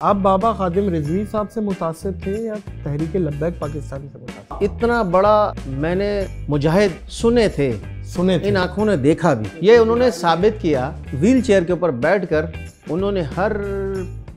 आप बाबा खादिम रिजवी साहब से मुतासिर थे या तहरीक लब्बैक पाकिस्तान से मुतासिर? इतना बड़ा मैंने मुजाहिद सुने थे, इन आंखों ने देखा भी। ये उन्होंने साबित किया, व्हील चेयर के ऊपर बैठकर उन्होंने हर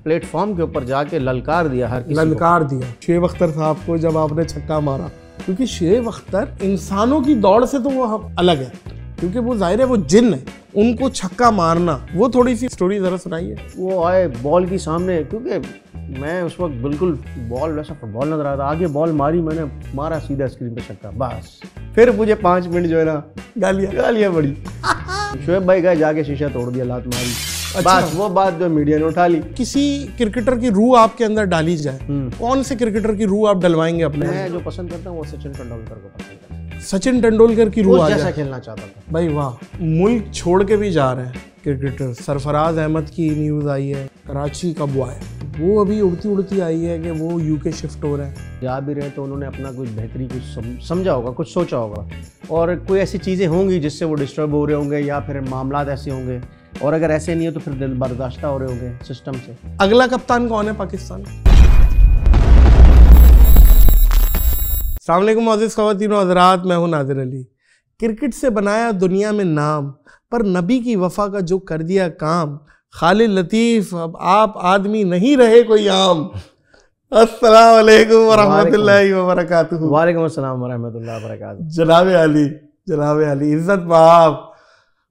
प्लेटफॉर्म के ऊपर जाके ललकार दिया, हर किसी ललकार दिया शुएब अख्तर साहब को जब आपने छक्का मारा। क्योंकि शुएब अख्तर इंसानों की दौड़ से तो वो अलग है, क्योंकि वो जाहिर है वो जिन है, उनको छक्का मारना, वो थोड़ी सी स्टोरी जरा सुनाइए। वो आए बॉल के सामने, क्योंकि मैं उस वक्त बिल्कुल बॉल वैसा फुटबॉल नजर आ था, आगे बॉल मारी, मैंने मारा सीधा स्क्रीन पे छक्का, बस। फिर मुझे 5 मिनट जो है ना गालियाँ पड़ी। शुएब भाई गए, जाके शीशा तोड़ दिया, लात मारी। अच्छा। बस वो बात जो मीडिया ने उठा ली। किसी क्रिकेटर की रूह आपके अंदर डाली जाए, कौन से क्रिकेटर की रूह आप डलवाएंगे अपने? मैं जो पसंद करता हूँ वो सचिन तेंदुलकर को पसंद करता हूँ। सचिन तेंदुलकर की रूह जैसा खेलना चाहता था भाई, वाह। मुल्क छोड़ के भी जा रहे हैं क्रिकेटर। सरफराज अहमद की न्यूज़ आई है, कराची का बॉय, वो अभी उड़ती उड़ती आई है कि वो यूके शिफ्ट हो रहे हैं। जा भी रहे तो उन्होंने अपना कुछ बेहतरी कुछ समझा होगा, कुछ सोचा होगा, और कोई ऐसी चीज़ें होंगी जिससे वो डिस्टर्ब हो रहे होंगे, या फिर मामलात ऐसे होंगे, और अगर ऐसे नहीं है तो फिर दिल बर्दाश्त हो रहे होंगे सिस्टम से। अगला कप्तान कौन है पाकिस्तान? अस्सलाम वालेकुम मोअज़्ज़िज़ ख़वातीन व हज़रात, मैं हूं नादिर अली। क्रिकेट से बनाया दुनिया में नाम, पर नबी की वफ़ा का जो कर दिया काम, खालिद लतीफ़ अब आप आदमी नहीं रहे कोई आम। अस्सलाम वालेकुम व रहमतुल्लाहि व बरकातुहू। वालेकुम अस्सलाम व रहमतुल्लाहि व बरकातुहू। जनाब अली इज़्ज़त बाप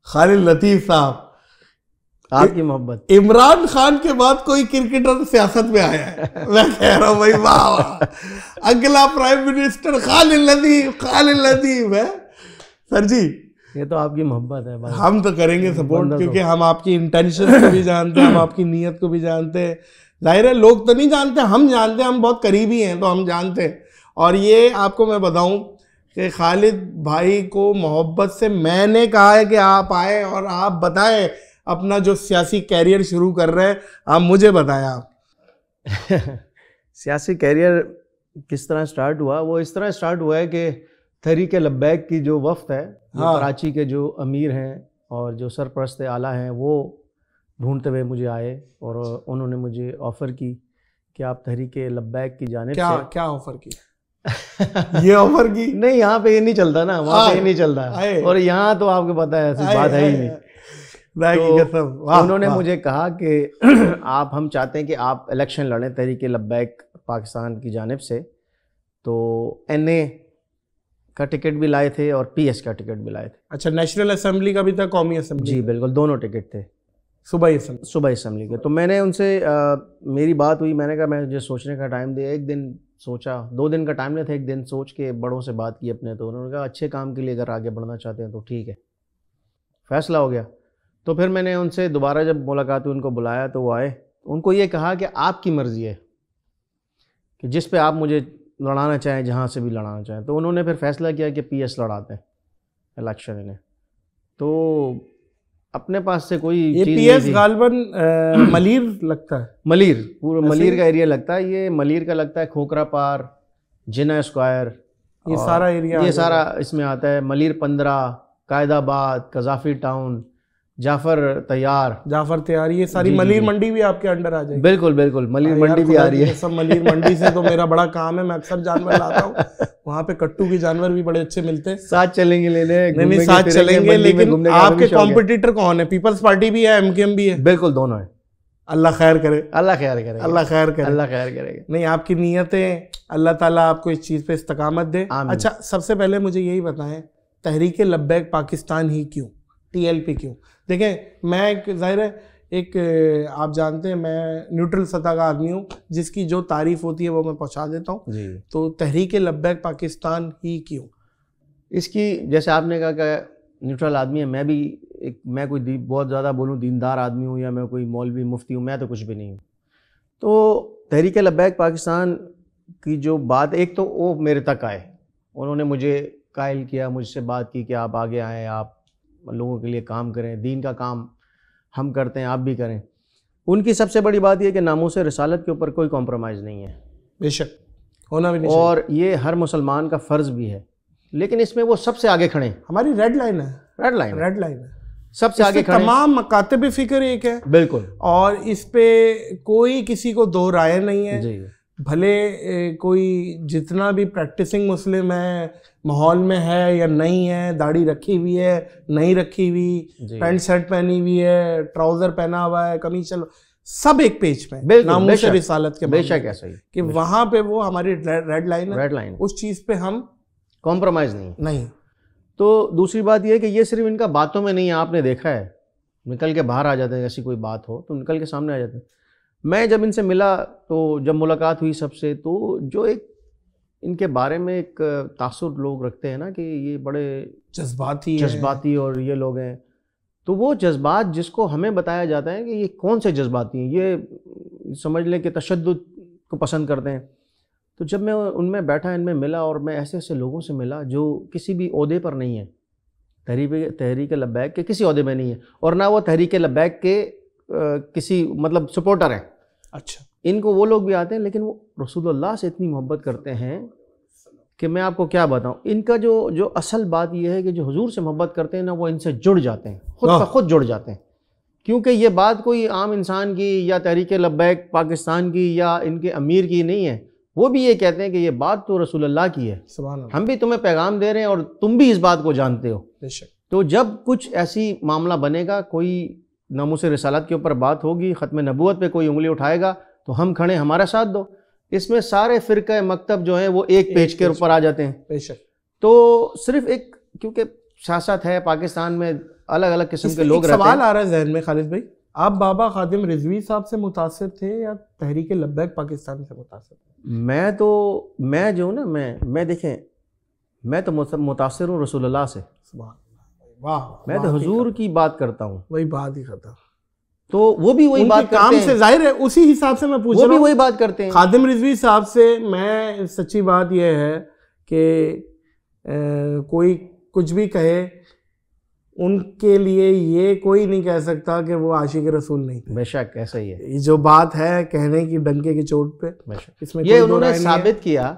खालिद लतीफ़ साहब, आपकी मोहब्बत। इमरान खान के बाद कोई क्रिकेटर सियासत में आया है, मैं कह रहा हूँ भाई, वाह। अगला प्राइम मिनिस्टर खालिद लतीफ़ है सर जी। ये तो आपकी मोहब्बत है भाई। हम तो करेंगे सपोर्ट, क्योंकि हम आपकी इंटेंशन को भी जानते हैं, हम आपकी नीयत को भी जानते हैं। जाहिर है लोग तो नहीं जानते, हम जानते हैं, हम बहुत करीबी हैं तो हम जानते हैं। और ये आपको मैं बताऊं कि खालिद भाई को मोहब्बत से मैंने कहा है कि आप आए और आप बताएं अपना जो सियासी कैरियर शुरू कर रहे हैं, आप मुझे बताएं आप। सियासी कैरियर किस तरह स्टार्ट हुआ? वो इस तरह स्टार्ट हुआ है कि तहरीक लब्बैक की जो वफ़द है, हाँ। कराची के जो अमीर हैं और जो सरपरस्त आला हैं, वो ढूंढते हुए मुझे आए और उन्होंने मुझे ऑफ़र की कि आप तहरीक लब्बैक की जानिब से। क्या ऑफ़र की? ये ऑफ़र की? नहीं, यहाँ पे ये नहीं चलता ना, वहाँ पे ये नहीं चलता, और यहाँ तो आपको पता है ऐसी बात है ही नहीं। तो उन्होंने मुझे कहा कि हम चाहते हैं कि आप इलेक्शन लड़ें तहरीक लब्बैक पाकिस्तान की जानिब से। तो NA का टिकट भी लाए थे और PS का टिकट भी लाए थे। अच्छा, नेशनल असेंबली का भी था, कौमी असेंबली? जी बिल्कुल, दोनों टिकट थे, सुबह असेंबली के। तो मैंने उनसे मेरी बात हुई, मैंने कहा मुझे सोचने का टाइम दिया। एक दिन सोचा, 2 दिन का टाइम नहीं था, एक दिन सोच के बड़ों से बात की अपने। तो उन्होंने कहा अच्छे काम के लिए अगर आगे बढ़ना चाहते हैं तो ठीक है, फैसला हो गया। तो फिर मैंने उनसे दोबारा जब मुलाकात हुई, उनको बुलाया तो वो आए। उनको ये कहा कि आपकी मर्ज़ी है कि जिस पे आप मुझे लड़ाना चाहें, जहाँ से भी लड़ाना चाहें। तो उन्होंने फिर फैसला किया कि PS लड़ाते हैं इलेक्शन इन्हें। तो अपने पास से कोई ये PS गालबन मलीर लगता है, मलीर, पूरा मलीर का एरिया लगता है। ये मलीर का लगता है, खोखरा पार, जिना स्क्वायर, ये सारा एरिया, ये सारा इसमें आता है। मलीर 15, कायदाबाद, कजाफी टाउन, जाफर तैयार, ये सारी मलीर मंडी भी आपके अंडर आ जाएगी। बिल्कुल बिल्कुल, मलीर मंडी भी आ रही है। सब मलीर मंडी से तो मेरा बड़ा काम है, मैं अक्सर जानवर लाता हूँ। वहाँ पे कट्टू के जानवर भी बड़े अच्छे मिलते हैं। साथ चलेंगे लेने? नहीं, साथ चलेंगे, लेकिन आपके कॉम्पिटिटर कौन है? पीपल्स पार्टी भी है, MKM भी है? बिल्कुल, दोनों है। अल्लाह खैर करे, अल्लाह खैर करे, अल्लाह खैर करे, अल्लाह खैर करेगा। नहीं, आपकी नीयतें, अल्लाह ताला आपको इस चीज़ पे इस्तकामत दे। अच्छा, सबसे पहले मुझे यही बताएं, तहरीक लब्बैक पाकिस्तान ही क्यों, TLP क्यों? देखें, मैं जाहिर है एक, आप जानते हैं मैं न्यूट्रल सतह का आदमी हूँ, जिसकी जो तारीफ़ होती है वो मैं पहुँचा देता हूँ। तो तहरीक लब्बैक पाकिस्तान ही क्यों? इसकी, जैसे आपने कहा कि न्यूट्रल आदमी है, मैं कोई बहुत ज़्यादा बोलूँ दीनदार आदमी हूँ, या मैं कोई मौलवी मुफ्ती हूँ, मैं तो कुछ भी नहीं हूँ। तो तहरीक लब्बैक पाकिस्तान की जो बात, एक तो वो मेरे तक आए, उन्होंने मुझे कायल किया, मुझसे बात की कि आप आगे आएँ, आप लोगों के लिए काम करें, दीन का काम हम करते हैं, आप भी करें। उनकी सबसे बड़ी बात यह कि नामूस रिसालत के ऊपर कोई कॉम्प्रोमाइज़ नहीं है, बेशक होना भी नहीं, और ये हर मुसलमान का फ़र्ज़ भी है, लेकिन इसमें वो सबसे आगे खड़े हैं। हमारी रेड लाइन है, रेड लाइन है। सबसे आगे खड़े, तमाम मकातब फिक्र एक है बिल्कुल, और इस पे कोई किसी को दो राय नहीं है जी। भले कोई जितना भी प्रैक्टिसिंग मुस्लिम है माहौल में है या नहीं है, दाढ़ी रखी हुई है नहीं रखी हुई, पैंट शर्ट पहनी हुई है, ट्राउजर पहना हुआ है, कमीज चल, सब एक पेज पे नामूस रिसालत के बेशक ऐसा ही कि वहां पे वो हमारी रेड लाइन है, रेड लाइन, उस चीज पे हम कॉम्प्रोमाइज नहीं। तो दूसरी बात यह है कि ये सिर्फ इनका बातों में नहीं है, आपने देखा है निकल के बाहर आ जाते हैं, ऐसी कोई बात हो तो निकल के सामने आ जाते हैं। मैं जब इनसे मिला तो जब मुलाकात हुई सबसे, तो जो एक इनके बारे में एक तासुर लोग रखते हैं ना कि ये बड़े जज्बाती और ये लोग हैं, तो वो जज्बात जिसको हमें बताया जाता है कि ये कौन से जज्बाती हैं, ये समझ लें कि तशद्दुद को पसंद करते हैं। तो जब मैं उनमें बैठा, इनमें मिला और मैं ऐसे ऐसे लोगों से मिला जो किसी भी ओहदे पर नहीं है, तहरीक लब्बैक के किसी ओहदे में नहीं है और ना वो तहरीक लब्बैक के किसी मतलब सपोर्टर हैं। अच्छा, इनको वो लोग भी आते हैं लेकिन वो रसूलुल्लाह से इतनी मोहब्बत करते हैं कि मैं आपको क्या बताऊं। इनका जो असल बात ये है कि जो हुजूर से मोहब्बत करते हैं ना, वो इनसे जुड़ जाते हैं, खुद ब खुद जुड़ जाते हैं, क्योंकि ये बात कोई आम इंसान की या तहरीक लब्बैक पाकिस्तान की या इनके अमीर की नहीं है। वो भी ये कहते हैं कि ये बात तो रसूलुल्लाह की है, हम भी तुम्हें पैगाम दे रहे हैं और तुम भी इस बात को जानते हो। तो जब कुछ ऐसी मामला बनेगा, कोई नामूस रिसालत के ऊपर बात होगी, ख़त्म नबूवत पे कोई उंगली उठाएगा तो हम खड़े, हमारा साथ दो। इसमें सारे फ़िरक़े मकतब जो हैं वो एक पेज के ऊपर आ जाते हैं। बेशक। तो सिर्फ एक, क्योंकि सियासत है पाकिस्तान में, अलग अलग किस्म के लोग रहते हैं। सवाल आ रहा है जहन में खालिद भाई, आप बाबा खादिम रिजवी साहब से मुतासिर थे या तहरीक लब्बैक पाकिस्तान से मुतासिर थे? मैं जो ना मैं देखें, मैं तो मुतासिर हूँ रसूलुल्लाह से। वाह, मैं तो हुजूर की बात करता हूँ, वही बात ही करता। तो वो भी वही बात काम से जाहिर है, उसी हिसाब से मैं पूछ रहा हूँ, वो भी वही बात करते हैं। खादिम रिजवी साहब से मैं, सच्ची बात यह है कि कोई कुछ भी कहे, उनके लिए ये कोई नहीं कह सकता कि वो आशिक रसूल नहीं थे। बेशक ऐसा ही है, ये जो बात है कहने की डंके की चोट पे, इसमें ये उन्होंने साबित किया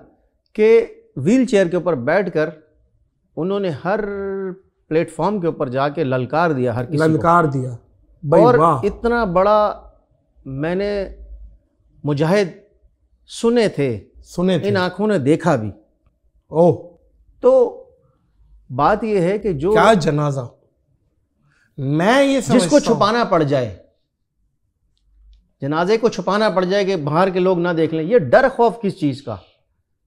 कि व्हील चेयर के ऊपर बैठकर उन्होंने हर प्लेटफॉर्म के ऊपर जाके ललकार दिया, हर किसी ललकार दिया। और इतना बड़ा मैंने मुजाहिद सुने थे, इन आंखों ने देखा भी। ओह, तो बात यह है कि जो क्या जनाजा, मैं ये जिसको छुपाना पड़ जाए, जनाजे को छुपाना पड़ जाए कि बाहर के लोग ना देख लें, ये डर खौफ किस चीज का,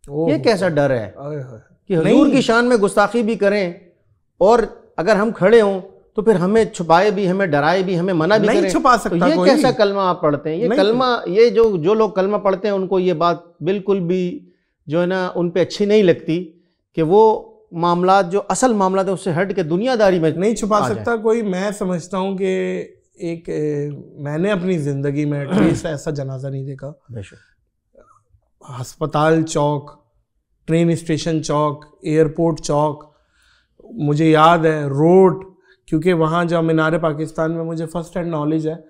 ये कैसा डर है कि हुजूर की शान में गुस्ताखी भी करें और अगर हम खड़े हों तो फिर हमें छुपाए भी, हमें डराए भी, हमें मना भी नहीं करें। छुपा सकता तो ये कोई। कैसा कलमा आप पढ़ते हैं? ये कलमा, ये जो लोग कलमा पढ़ते हैं उनको ये बात बिल्कुल भी जो है ना उन पे अच्छी नहीं लगती कि वो मामलात जो असल मामला है उससे हट के दुनियादारी में नहीं छुपा सकता कोई। मैं समझता हूँ कि एक मैंने अपनी ज़िंदगी में एटलीस्ट ऐसा जनाजा नहीं देखा। अस्पताल चौक, ट्रेन स्टेशन चौक, एयरपोर्ट चौक, मुझे याद है रोड, क्योंकि वहाँ जब मीनार पाकिस्तान में मुझे फर्स्ट हैंड नॉलेज है,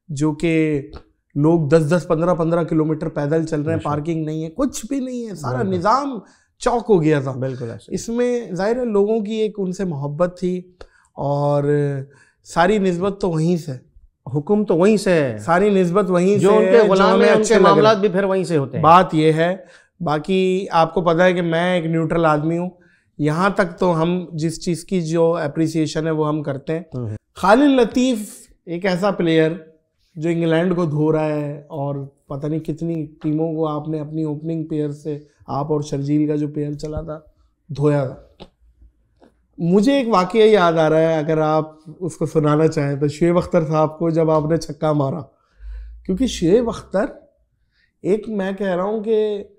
जो कि लोग 10-10, 15-15 किलोमीटर पैदल चल रहे हैं, पार्किंग नहीं है, कुछ भी नहीं है, सारा निज़ाम चौक हो गया था। बिल्कुल ऐसे। इसमें जाहिर है लोगों की एक उनसे मोहब्बत थी और सारी निस्बत तो वहीं से, हुक्म तो वहीं से है, सारी निस्बत वहीं जो से, उनके गुलाम हैं उनके मामलात भी फिर वहीं से होते हैं। बात ये है। बाकी आपको पता है कि मैं एक न्यूट्रल आदमी हूँ, यहाँ तक तो हम जिस चीज़ की जो अप्रिसिएशन है वो हम करते हैं। खालिद लतीफ़ एक ऐसा प्लेयर जो इंग्लैंड को धो रहा है और पता नहीं कितनी टीमों को आपने अपनी ओपनिंग पेयर से, आप और शर्जील का जो पेयर चला था, धोया था। मुझे एक वाक़या याद आ रहा है, अगर आप उसको सुनाना चाहें तो, शुएब अख्तर साहब को जब आपने छक्का मारा, क्योंकि शुएब अख्तर एक, मैं कह रहा हूँ कि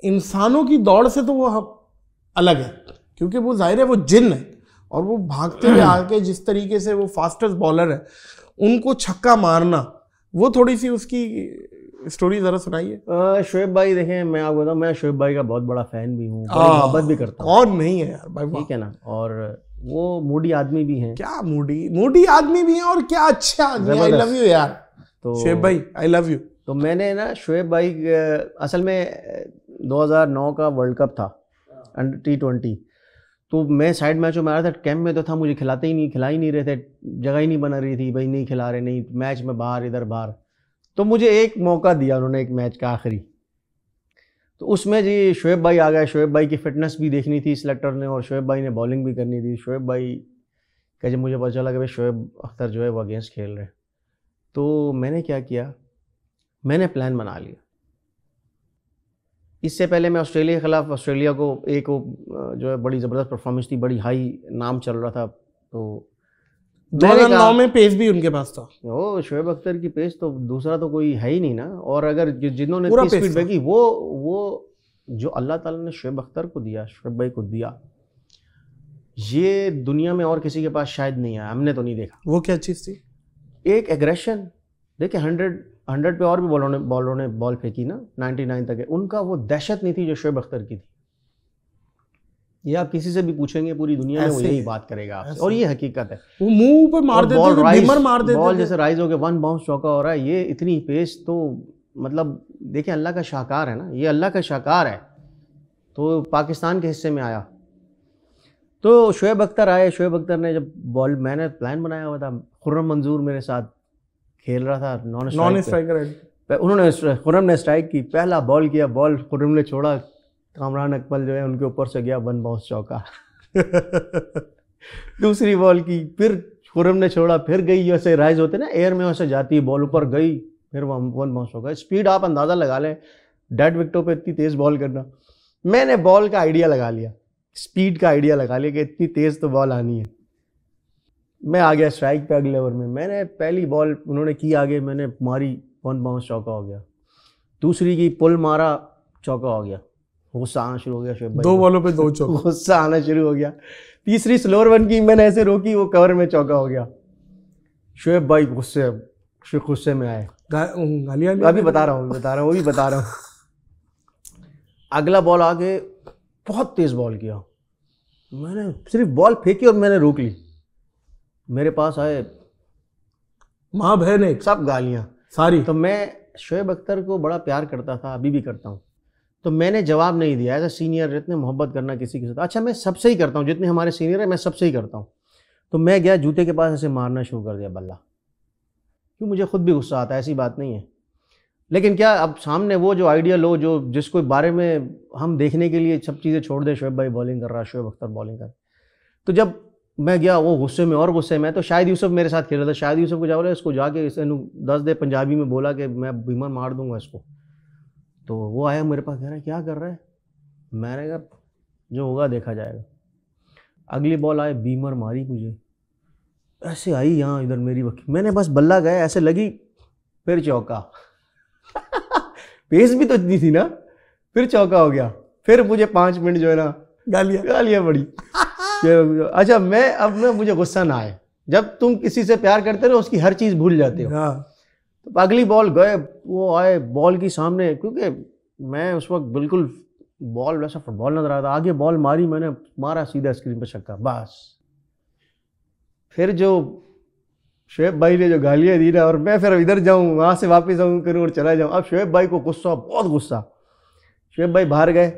इंसानों की दौड़ से तो वो अलग है, क्योंकि वो जाहिर है वो जिन है और वो भागते हुए आके जिस तरीके से वो फास्टेस्ट बॉलर है, उनको छक्का मारना, वो थोड़ी सी उसकी स्टोरी ज़रा सुनाइए। शुएब भाई देखें, मैं आपको बताऊँ, मैं शुएब भाई का बहुत बड़ा फ़ैन भी हूँ, मोहब्बत भी करता हूँ। और नहीं है यार भाई, ठीक है ना, और वो मूडी आदमी भी हैं। क्या मूडी आदमी भी हैं और क्या अच्छा आदमी। आई लव यू यार, तो शुएब भाई आई लव यू। तो मैंने ना शुएब भाई, असल में 2009 का वर्ल्ड कप था अंडर T20, तो मैं साइड मैचों में आ रहा था, कैंप में तो था, मुझे खिला ही नहीं रहे थे, जगह ही नहीं बना रही थी, भाई नहीं खिला रहे, नहीं मैच में बाहर इधर बाहर। तो मुझे एक मौका दिया उन्होंने, एक मैच का आखिरी, तो उसमें जी शोएब भाई आ गए। शोएब भाई की फिटनेस भी देखनी थी सिलेक्टर ने, और शोएब भाई ने बॉलिंग भी करनी थी। शोएब भाई का जब मुझे पता चला कि भाई शोएब अख्तर जो है वो अगेंस्ट खेल रहे हैं, तो मैंने क्या किया, मैंने प्लान बना लिया। इससे पहले मैं ऑस्ट्रेलिया के खिलाफ, ऑस्ट्रेलिया को एक जो है बड़ी ज़बरदस्त परफॉर्मेंस थी, बड़ी हाई नाम चल रहा था, तो 2009 में पेस भी उनके पास था। ओ शोएब अख्तर की पेस तो दूसरा तो कोई है ही नहीं ना। और अगर जिन्होंने स्पीड फेंकी, वो जो अल्लाह ताला ने शोएब अख्तर को दिया, शोएब भाई को दिया, ये दुनिया में और किसी के पास शायद नहीं है, हमने तो नहीं देखा। वो क्या चीज़ थी? एक एग्रेशन। देखिए 100 पे और भी बॉलरों ने बॉल फेंकी ना, 99 तक है, उनका वो दहशत नहीं थी जो शोएब अख्तर की थी। ये आप किसी से भी पूछेंगे पूरी दुनिया में वो यही बात करेगा आपसे, और ये हकीकत है। वो मुंह पे मार देते थे, बीमर मार देते थे, बॉल जैसे राइज हो गया, 1 बाउंस चौका हो रहा है, ये इतनी पेस, तो मतलब देखिए अल्लाह का शाहकार है ना, ये अल्लाह का शाहकार है। तो पाकिस्तान के हिस्से में आया, तो शोएब अख्तर आए। शोएब अख्तर ने जब बॉल, मैंने प्लान बनाया हुआ था, खुर्रम मंजूर मेरे साथ खेल रहा था नॉन स्ट्राइकर, उन्होंने खुर्रम ने स्ट्राइक की, पहला बॉल किया, बॉल खुर्रम ने छोड़ा, कामरान अकमल जो है उनके ऊपर से गया, 1 बाउंस चौका। दूसरी बॉल की, फिर खुर्रम ने छोड़ा, फिर गई, जैसे राइज होते ना एयर में वैसे जाती है बॉल, ऊपर गई, फिर 1 बाउंस चौका। स्पीड आप अंदाज़ा लगा लें, डेड विकेटों पे इतनी तेज़ बॉल करना। मैंने बॉल का आइडिया लगा लिया, स्पीड का आइडिया लगा लिया कि इतनी तेज़ तो बॉल आनी है। मैं आ गया स्ट्राइक पे अगले ओवर में, मैंने पहली बॉल उन्होंने की आगे, मैंने मारी, 1 बाउंस चौका हो गया। दूसरी की पुल मारा, चौका हो गया। गुस्सा आना शुरू हो गया शोएब भाई, 2 बॉलों पे 2 चौका, गुस्सा आना शुरू हो गया। तीसरी स्लोअर 1 की मैंने ऐसे रोकी, वो कवर में चौका हो गया। शोएब भाई गुस्से में आए, गालियां अभी बता रहा हूँ, वो भी बता रहा हूँ। अगला बॉल आगे बहुत तेज़ बॉल किया, मैंने सिर्फ बॉल फेंकी और मैंने रोक ली। मेरे पास आए माँ बहन एक, सब गालियाँ सारी। तो मैं शोएब अख्तर को बड़ा प्यार करता था, अभी भी करता हूँ, तो मैंने जवाब नहीं दिया। एज अ सीनियर इतने मोहब्बत करना किसी के साथ, अच्छा मैं सबसे ही करता हूँ, जितने हमारे सीनियर हैं मैं सबसे ही करता हूँ। तो मैं गया जूते के पास ऐसे मारना शुरू कर दिया बल्ला, क्यों, मुझे खुद भी गुस्सा आता है, ऐसी बात नहीं है। लेकिन क्या अब सामने वो जो आइडिया लो, जो जिसको बारे में हम देखने के लिए सब चीज़ें छोड़ दें, शोएब भाई बॉलिंग कर रहा, शोएब अख्तर बॉलिंग कर, तो जब मैं गया वो गुस्से में और गुस्से में, तो शाहिद यूसुफ मेरे साथ खेल रहा था, शाहिद यूसुफ को जाओ इसको जाके इसे 10 दे पंजाबी में बोला कि मैं बीमर मार दूंगा इसको। तो वो आया मेरे पास, कह रहा है क्या कर रहा है, मैंने कहा जो होगा देखा जाएगा। अगली बॉल आए, बीमर मारी मुझे, ऐसे आई यहाँ इधर मेरी वकील, मैंने बस बल्ला गया ऐसे लगी, फिर चौका। पेस भी तो इतनी थी ना, फिर चौका हो गया। फिर मुझे 5 मिनट जो है ना गालियाँ पड़ी। अच्छा मैं मुझे गुस्सा ना आए, जब तुम किसी से प्यार करते हो उसकी हर चीज़ भूल जाते हो। तो अगली बॉल गए, वो आए बॉल की सामने, क्योंकि मैं उस वक्त बिल्कुल बॉल वैसा फुटबॉल नजर आ रहा था, आगे बॉल मारी, मैंने मारा सीधा स्क्रीन पर छक्का, बस। फिर जो शोएब भाई ने जो गालियाँ दी ना, और मैं फिर इधर जाऊँ, वहाँ से वापस आऊँ करूँ और चला जाऊँ। अब शोएब भाई को गुस्सा, बहुत गुस्सा। शोएब भाई बाहर गए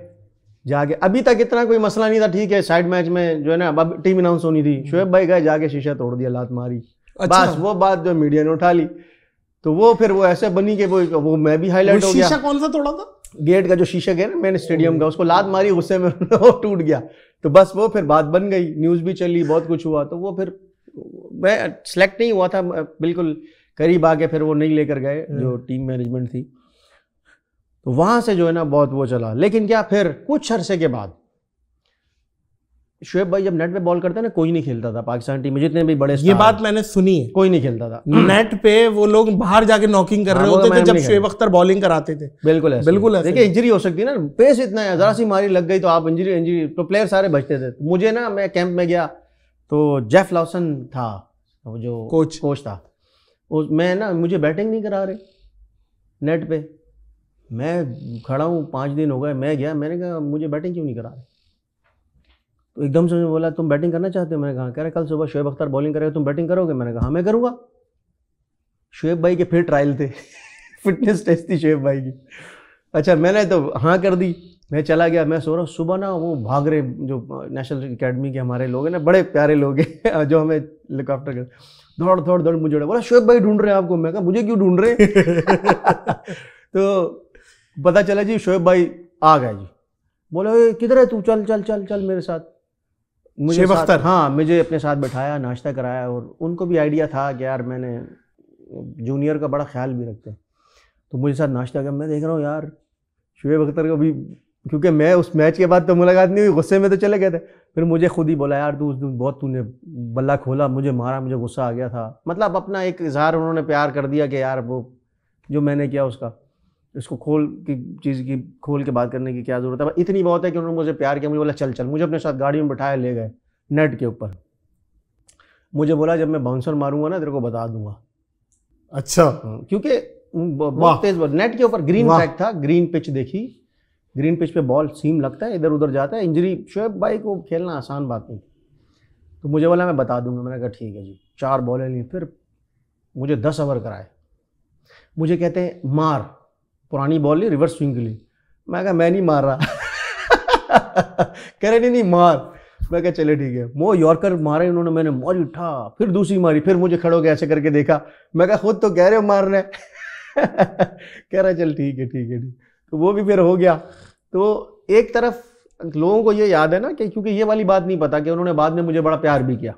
जाके, अभी तक इतना कोई मसला नहीं था, ठीक है, साइड मैच में जो है ना अब टीम अनाउंस होनी थी, शोएब भाई गए जाके शीशा तोड़ दिया, लात मारी। अच्छा। बस वो बात जो मीडिया ने उठा ली, तो वो फिर वो ऐसे बनी कि वो मैं भी हाईलाइट हो गया। शीशा कौन सा तोड़ा था? गेट का जो शीशा है ना मैंने स्टेडियम का, उसको लात मारी गुस्से में, वो टूट गया। तो बस वो फिर बात बन गई, न्यूज़ भी चली, बहुत कुछ हुआ। तो वो फिर मैं सिलेक्ट नहीं हुआ था, बिल्कुल करीब आके फिर वो नहीं लेकर गए जो टीम मैनेजमेंट थी। तो वहाँ से जो है ना बहुत वो चला। लेकिन क्या फिर कुछ अरसे के बाद शोएब भाई जब नेट पे बॉल करते ना, कोई नहीं खेलता था पाकिस्तान टीम में, जितने भी बड़े ये बात मैंने सुनी है, कोई नहीं खेलता था नेट पे। वो लोग बाहर जाके नॉकिंग कर रहे होते थे जब शोएब अख्तर बॉलिंग कराते थे। बिल्कुल ऐसे। देखिए इंजरी हो सकती है ना, पेस इतना है, जरा सी मारी लग गई तो आप इंजरी, तो प्लेयर सारे बचते थे। मुझे ना, मैं कैंप में गया तो जेफ लॉसन था वो जो कोच था, मैं ना, मुझे बैटिंग नहीं करा रहे नेट पे। मैं खड़ा हूँ, 5 दिन हो गए, मैं गया, मैंने कहा मुझे बैटिंग क्यों नहीं करा रहे। तो एकदम से मुझे बोला तुम बैटिंग करना चाहते हो? मैंने कहा, कह रहे कल सुबह शोएब अख्तर बॉलिंग करेगा, तुम बैटिंग करोगे? मैंने कहा हाँ मैं करूँगा। शोएब भाई के फिर ट्रायल थे फिटनेस टेस्ट थी शोएब भाई की। अच्छा मैंने तो हाँ कर दी, मैं चला गया, मैं सो रहा हूँ। सुबह ना वो भाग रहे, जो नेशनल अकेडमी के हमारे लोग हैं ना, बड़े प्यारे लोग हैं जो हमें लुक आफ्टर कर, दौड़ मुझे बोला शोएब भाई ढूंढ रहे हैं आपको। मैं कहा मुझे क्यों ढूंढ रहे हैं तो पता चला जी शोएब भाई आ गए जी। बोले किधर है तू, चल चल चल चल मेरे साथ। मुझे साथ, हाँ मुझे अपने साथ बैठाया, नाश्ता कराया, और उनको भी आइडिया था कि यार मैंने जूनियर का बड़ा ख्याल भी रखते हैं, तो मुझे साथ नाश्ता किया। मैं देख रहा हूँ यार शोएब अख्तर को भी, क्योंकि मैं उस मैच के बाद तो मुलाकात नहीं हुई, गुस्से में तो चले गए थे। फिर मुझे खुद ही बोला यार तू उस दिन बहुत तूने बल्ला खोला, मुझे मारा, मुझे गुस्सा आ गया था। मतलब अपना एक इजहार उन्होंने प्यार कर दिया कि यार वो जो मैंने किया उसका, इसको खोल की चीज़ की खोल के बात करने की क्या ज़रूरत है। इतनी बहुत है कि उन्होंने मुझे प्यार किया, मुझे बोला चल चल, मुझे अपने साथ गाड़ी में बैठाया, ले गए नेट के ऊपर। मुझे बोला जब मैं बाउंसर मारूंगा ना तेरे को बता दूंगा। अच्छा, क्योंकि बहुत तेज नेट के ऊपर ग्रीन ट्रैक था, ग्रीन पिच देखी, ग्रीन पिच पे बॉल सीम लगता है, इधर उधर जाता है, इंजरी, शोएब भाई को खेलना आसान बात नहीं। तो मुझे बोला मैं बता दूंगा। मैंने कहा ठीक है जी। 4 बॉलें ली, फिर मुझे 10 ओवर कराए। मुझे कहते हैं मार, पुरानी बॉल ली, रिवर्स स्विंग के लिए। मैं कहा मैं नहीं मार रहा कह रहे नहीं मार। मैं कहा चले ठीक है। वो यॉर्कर मारे उन्होंने, मैंने मारी उठा, फिर दूसरी मारी, फिर मुझे खड़े हो गया ऐसे करके देखा। मैं कहा खुद तो कह रहे हो मारना है कह रहा चल ठीक है ठीक है ठीक। तो वो भी फिर हो गया। तो एक तरफ लोगों को ये याद है ना कि क्योंकि ये वाली बात नहीं पता कि उन्होंने बाद में मुझे बड़ा प्यार भी किया।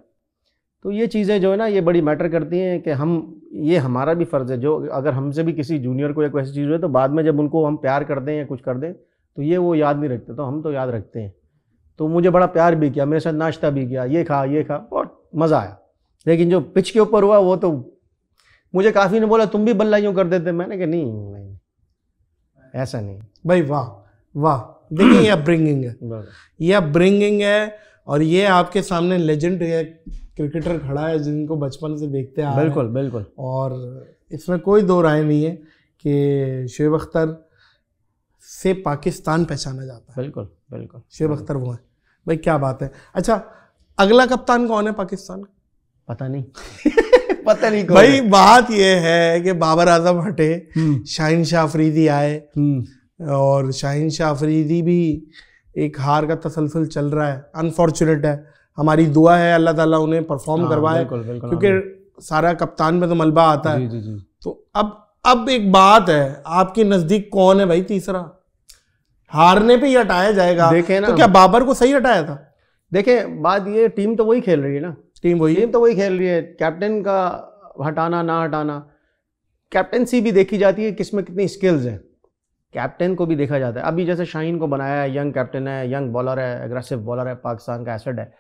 तो ये चीज़ें जो है ना ये बड़ी मैटर करती हैं कि हम, ये हमारा भी फ़र्ज़ है, जो अगर हमसे भी किसी जूनियर को या कोई ऐसी चीज़ हुई तो बाद में जब उनको हम प्यार कर दें या कुछ कर दें तो ये वो याद नहीं रखते, तो हम तो याद रखते हैं। तो मुझे बड़ा प्यार भी किया, मेरे साथ नाश्ता भी किया, ये खा, बहुत मज़ा आया। लेकिन जो पिच के ऊपर हुआ वो तो मुझे काफ़ी ने बोला तुम भी बल्ला यूँ कर देते। मैंने कहा नहीं ऐसा नहीं भाई। वाह वाह, देखिए ये अपब्रिंगिंग है, ये अपब्रिंगिंग है, और ये आपके सामने लेजेंड क्रिकेटर खड़ा है जिनको बचपन से देखते आ रहे हैं। बिल्कुल बिल्कुल, और इसमें कोई दो राय नहीं है कि शोएब अख्तर से पाकिस्तान पहचाना जाता है। बिल्कुल बिल्कुल, शोएब अख्तर वो है भाई, क्या बात है। अच्छा, अगला कप्तान कौन है पाकिस्तान का? पता नहीं पता नहीं भाई। बात यह है कि बाबर आजम हटे, शाहीन शाह अफरीदी आए, और शाहीन शाह अफरीदी भी एक हार का तसलसल चल रहा है। अनफॉर्चुनेट है, हमारी दुआ है अल्लाह ताला उन्हें परफॉर्म करवाए, क्योंकि सारा कप्तान में तो मलबा आता है। जी। तो अब एक बात है, आपके नजदीक कौन है भाई तीसरा? हारने पे ही हटाया जाएगा। देखें ना, तो क्या बाबर को सही हटाया था? देखें बात ये, टीम तो वही खेल रही है ना, टीम तो वही खेल रही है। कैप्टन का हटाना ना हटाना, कैप्टनसी भी देखी जाती है किसमें कितनी स्किल्स हैं, कैप्टन को भी देखा जाता है। अभी जैसे शाहीन को बनाया है, यंग कैप्टन है, यंग बॉलर है, एग्रेसिव बॉलर है, पाकिस्तान का एसेट है।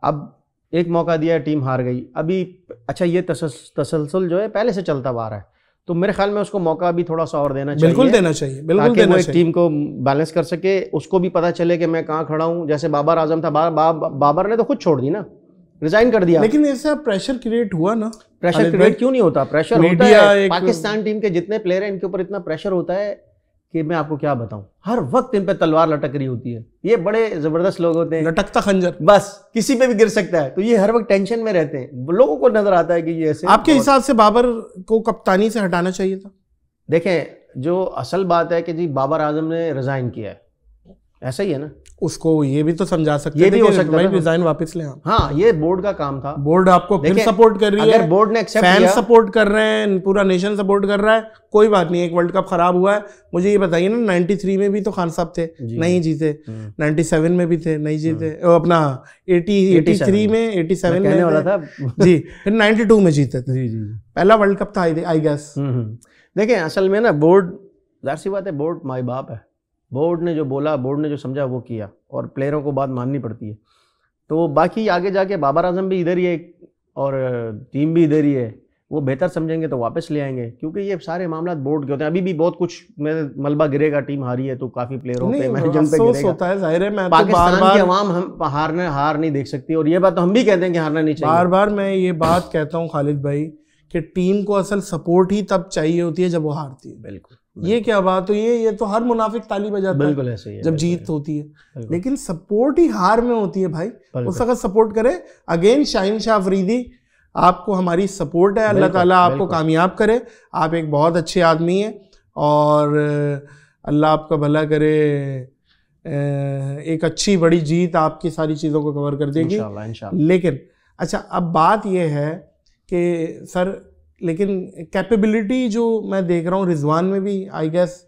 अब एक मौका दिया, टीम हार गई। अभी अच्छा ये तसलसल जो है पहले से चलता आ रहा है, तो मेरे ख्याल में उसको मौका भी थोड़ा सा और देना चाहिए। बिल्कुल देना चाहिए, बिल्कुल देना चाहिए। टीम को बैलेंस कर सके, उसको भी पता चले कि मैं कहाँ खड़ा हूँ। जैसे बाबर आजम था, बाबर ने तो खुद छोड़ दी ना, रिजाइन कर दिया। लेकिन इससे प्रेशर क्रिएट हुआ ना। प्रेशर क्रिएट क्यों नहीं होता? प्रेशर होता है। पाकिस्तान टीम के जितने प्लेयर हैं इनके ऊपर इतना प्रेशर होता है कि मैं आपको क्या बताऊं, हर वक्त इन पे तलवार लटक रही होती है। ये बड़े जबरदस्त लोग होते हैं, लटकता खंजर, बस किसी पे भी गिर सकता है, तो ये हर वक्त टेंशन में रहते हैं। लोगों को नजर आता है कि ये ऐसे। आपके हिसाब से बाबर को कप्तानी से हटाना चाहिए था? देखें, जो असल बात है कि जी बाबर आजम ने रिजाइन किया है, ऐसा ही है ना। उसको ये भी तो समझा सकते ये भी हो सकता है रिजाइन वापस ले। हाँ, ये बोर्ड का काम था। बोर्ड आपको फिर सपोर्ट कर रही है, बोर्ड ने एक्सेप्ट फैन सपोर्ट कर रहे हैं, पूरा नेशन सपोर्ट कर रहा है, कोई बात नहीं। एक वर्ल्ड कप खराब हुआ है, मुझे ये बताइए ना, 93 में भी तो खान साहब थे, नहीं जीते। 97 में भी थे, नहीं जीते। अपना 83 में, 87 में वाला था जी, फिर 92 में जीते थे। जी, पहला वर्ल्ड कप था आई गेस। देखें, असल में ना बोर्ड, जाहिर सी बात है, बोर्ड माई बाप है। बोर्ड ने जो बोला, बोर्ड ने जो समझा वो किया, और प्लेयरों को बात माननी पड़ती है। तो बाकी आगे जाके बाबर आजम भी इधर ही है और टीम भी इधर ही है, वो बेहतर समझेंगे तो वापस ले आएंगे, क्योंकि ये सारे मामला बोर्ड के होते हैं। अभी भी बहुत कुछ में मलबा गिरेगा, टीम हारी है तो काफी प्लेयरों पे, मैनेजमेंट पे गिरेगा। होता है, जाहिर है। मैं पाकिस्तान की आवाम हम हार नहीं देख सकती, और ये बात तो हम भी कहते हैं कि हारना नहीं चाहिए। बार बार मैं ये बात कहता हूँ खालिद भाई कि टीम को असल सपोर्ट ही तब चाहिए होती है जब वो हारती है। बिल्कुल, ये क्या बात हुई है? ये तो हर मुनाफिक ताली बजाता है। बिल्कुल ऐसे ही है, जब जीत होती है। लेकिन सपोर्ट ही हार में होती है भाई। उस वक्त सपोर्ट करे। अगेन शाहीन शाह अफरीदी, आपको हमारी सपोर्ट है, अल्लाह ताला आपको कामयाब करे। आप एक बहुत अच्छे आदमी हैं, और अल्लाह आपका भला करे, एक अच्छी बड़ी जीत आपकी सारी चीज़ों को कवर कर देगी इंशाल्लाह। लेकिन अच्छा, अब बात यह है कि सर, लेकिन कैपेबिलिटी जो मैं देख रहा हूँ रिजवान में भी, आई गेस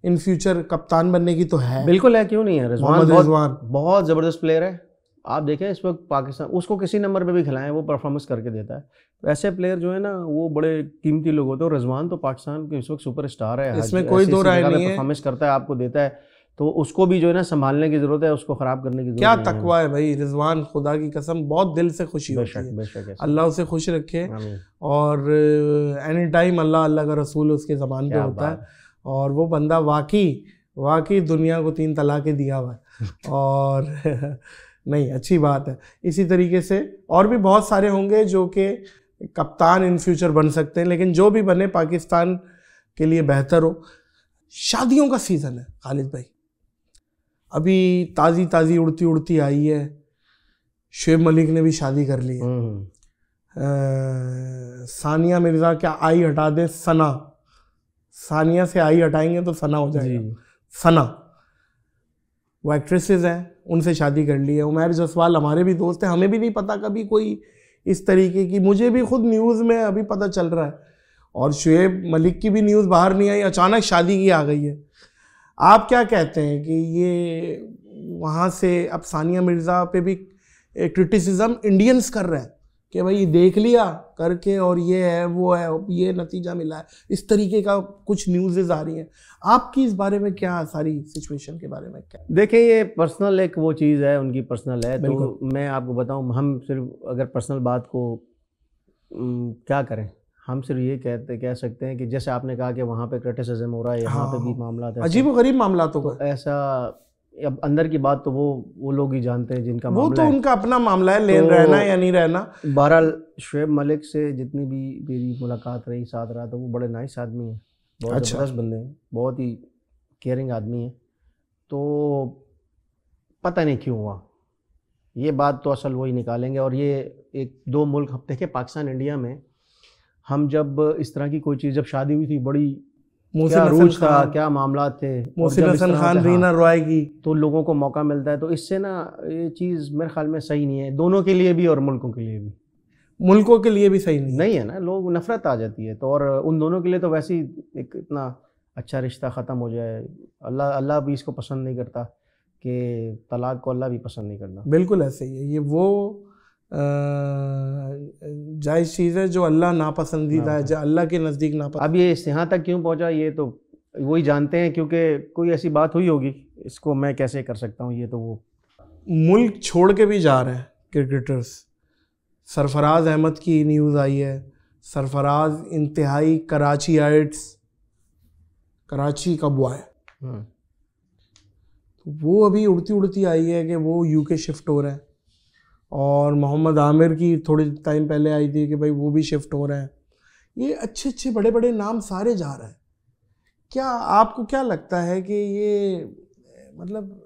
इन फ्यूचर कप्तान बनने की तो है। बिल्कुल है, क्यों नहीं है। रिजवान बहुत ज़बरदस्त प्लेयर है। आप देखें इस वक्त पाकिस्तान, उसको किसी नंबर पे भी खिलाएं वो परफॉर्मेंस करके देता है। तो ऐसे प्लेयर जो है ना वो बड़े कीमती लोग होते हैं, और रिजवान तो पाकिस्तान के इस वक्त सुपरस्टार है, इसमें कोई दो राय नहीं है। परफॉर्मेंस करता है, आपको देता है, तो उसको भी जो है ना संभालने की जरूरत है, उसको खराब करने की जरूरत क्या तकवा है भाई रिजवान, खुदा की कसम बहुत दिल से खुशी होती है। बेशक अल्लाह उसे खुश रखे, और एनी टाइम अल्लाह अल्लाह का रसूल उसके ज़बान पे होता है, और वो बंदा वाकई दुनिया को 3 तलाक़ें दिया हुआ है और नहीं, अच्छी बात है। इसी तरीके से और भी बहुत सारे होंगे जो कि कप्तान इन फ्यूचर बन सकते हैं, लेकिन जो भी बने पाकिस्तान के लिए बेहतर हो। शादियों का सीज़न है खालिद भाई, अभी ताज़ी उड़ती आई है, शुएब मलिक ने भी शादी कर ली है। सानिया मिर्ज़ा क्या आई हटा दे, सना, सानिया से आई हटाएंगे तो सना हो जाएगा, सना वो एक्ट्रेसेस हैं, उनसे शादी कर ली है। उमैर जसवाल हमारे भी दोस्त हैं, हमें भी नहीं पता कभी कोई इस तरीके की, मुझे भी खुद न्यूज़ में अभी पता चल रहा है, और शुएब मलिक की भी न्यूज़ बाहर नहीं आई, अचानक शादी की आ गई है। आप क्या कहते हैं कि ये वहाँ से अब सानिया मिर्ज़ा पे भी क्रिटिसिज्म इंडियंस कर रहे हैं कि भाई देख लिया करके, और ये है वो है, ये नतीजा मिला है, इस तरीके का कुछ न्यूज़ आ रही हैं। आपकी इस बारे में क्या, सारी सिचुएशन के बारे में क्या? देखिए, ये पर्सनल एक वो चीज़ है, उनकी पर्सनल है, तो मैं आपको बताऊं, हम सिर्फ अगर पर्सनल बात को क्या करें, हम सिर्फ ये कह सकते हैं कि जैसे आपने कहा कि वहाँ पे क्रिटिसिज्म हो रहा है, यहाँ पे भी मामला अजीब गरीब मामला तो ऐसा, अब अंदर की बात तो वो लोग ही जानते हैं जिनका वो मामला तो उनका अपना मामला है, लेन रहना या नहीं रहना। बहरहाल शुएब मलिक से जितनी भी मेरी मुलाकात रही, साथ रहा, तो वो बड़े नाइस आदमी हैं, बहुत ज़बरदस्त बंदे हैं, बहुत ही केयरिंग आदमी है। तो पता नहीं क्यों हुआ, ये बात तो असल वही निकालेंगे। और ये 1-2 मुल्क, अब देखिए पाकिस्तान इंडिया में हम जब इस तरह की कोई चीज़, जब शादी हुई थी, बड़ी क्या रूज था, क्या मामला थे, मोहसिन हसन खान, रीना रॉय की, तो लोगों को मौका मिलता है, तो इससे ना ये चीज़ मेरे ख्याल में सही नहीं है, दोनों के लिए भी और मुल्कों के लिए भी। मुल्कों के लिए भी सही नहीं है ना, लोग नफरत आ जाती है, तो और उन दोनों के लिए तो वैसे ही एक इतना अच्छा रिश्ता ख़त्म हो जाए, अल्लाह भी इसको पसंद नहीं करता, कि तलाक को अल्लाह भी पसंद नहीं करता। बिल्कुल ऐसे ही है, ये वो जायज़ चीज़ है जो अल्लाह नापसंदीदा है, जो अल्लाह के नज़दीक नापसंद। अब ये यहाँ तक क्यों पहुँचा ये तो वही जानते हैं, क्योंकि कोई ऐसी बात हुई होगी, इसको मैं कैसे कर सकता हूँ, ये तो वो मुल्क छोड़ के भी जा रहे हैं क्रिकेटर्स। सरफराज अहमद की न्यूज़ आई है, सरफराज इंतहाई कराची का बॉय, तो वो अभी उड़ती आई है कि वो यूके शिफ्ट हो रहे हैं, और मोहम्मद आमिर की थोड़ी टाइम पहले आई थी कि भाई वो भी शिफ्ट हो रहे हैं। ये अच्छे बड़े नाम सारे जा रहे हैं। क्या आपको क्या लगता है कि ये मतलब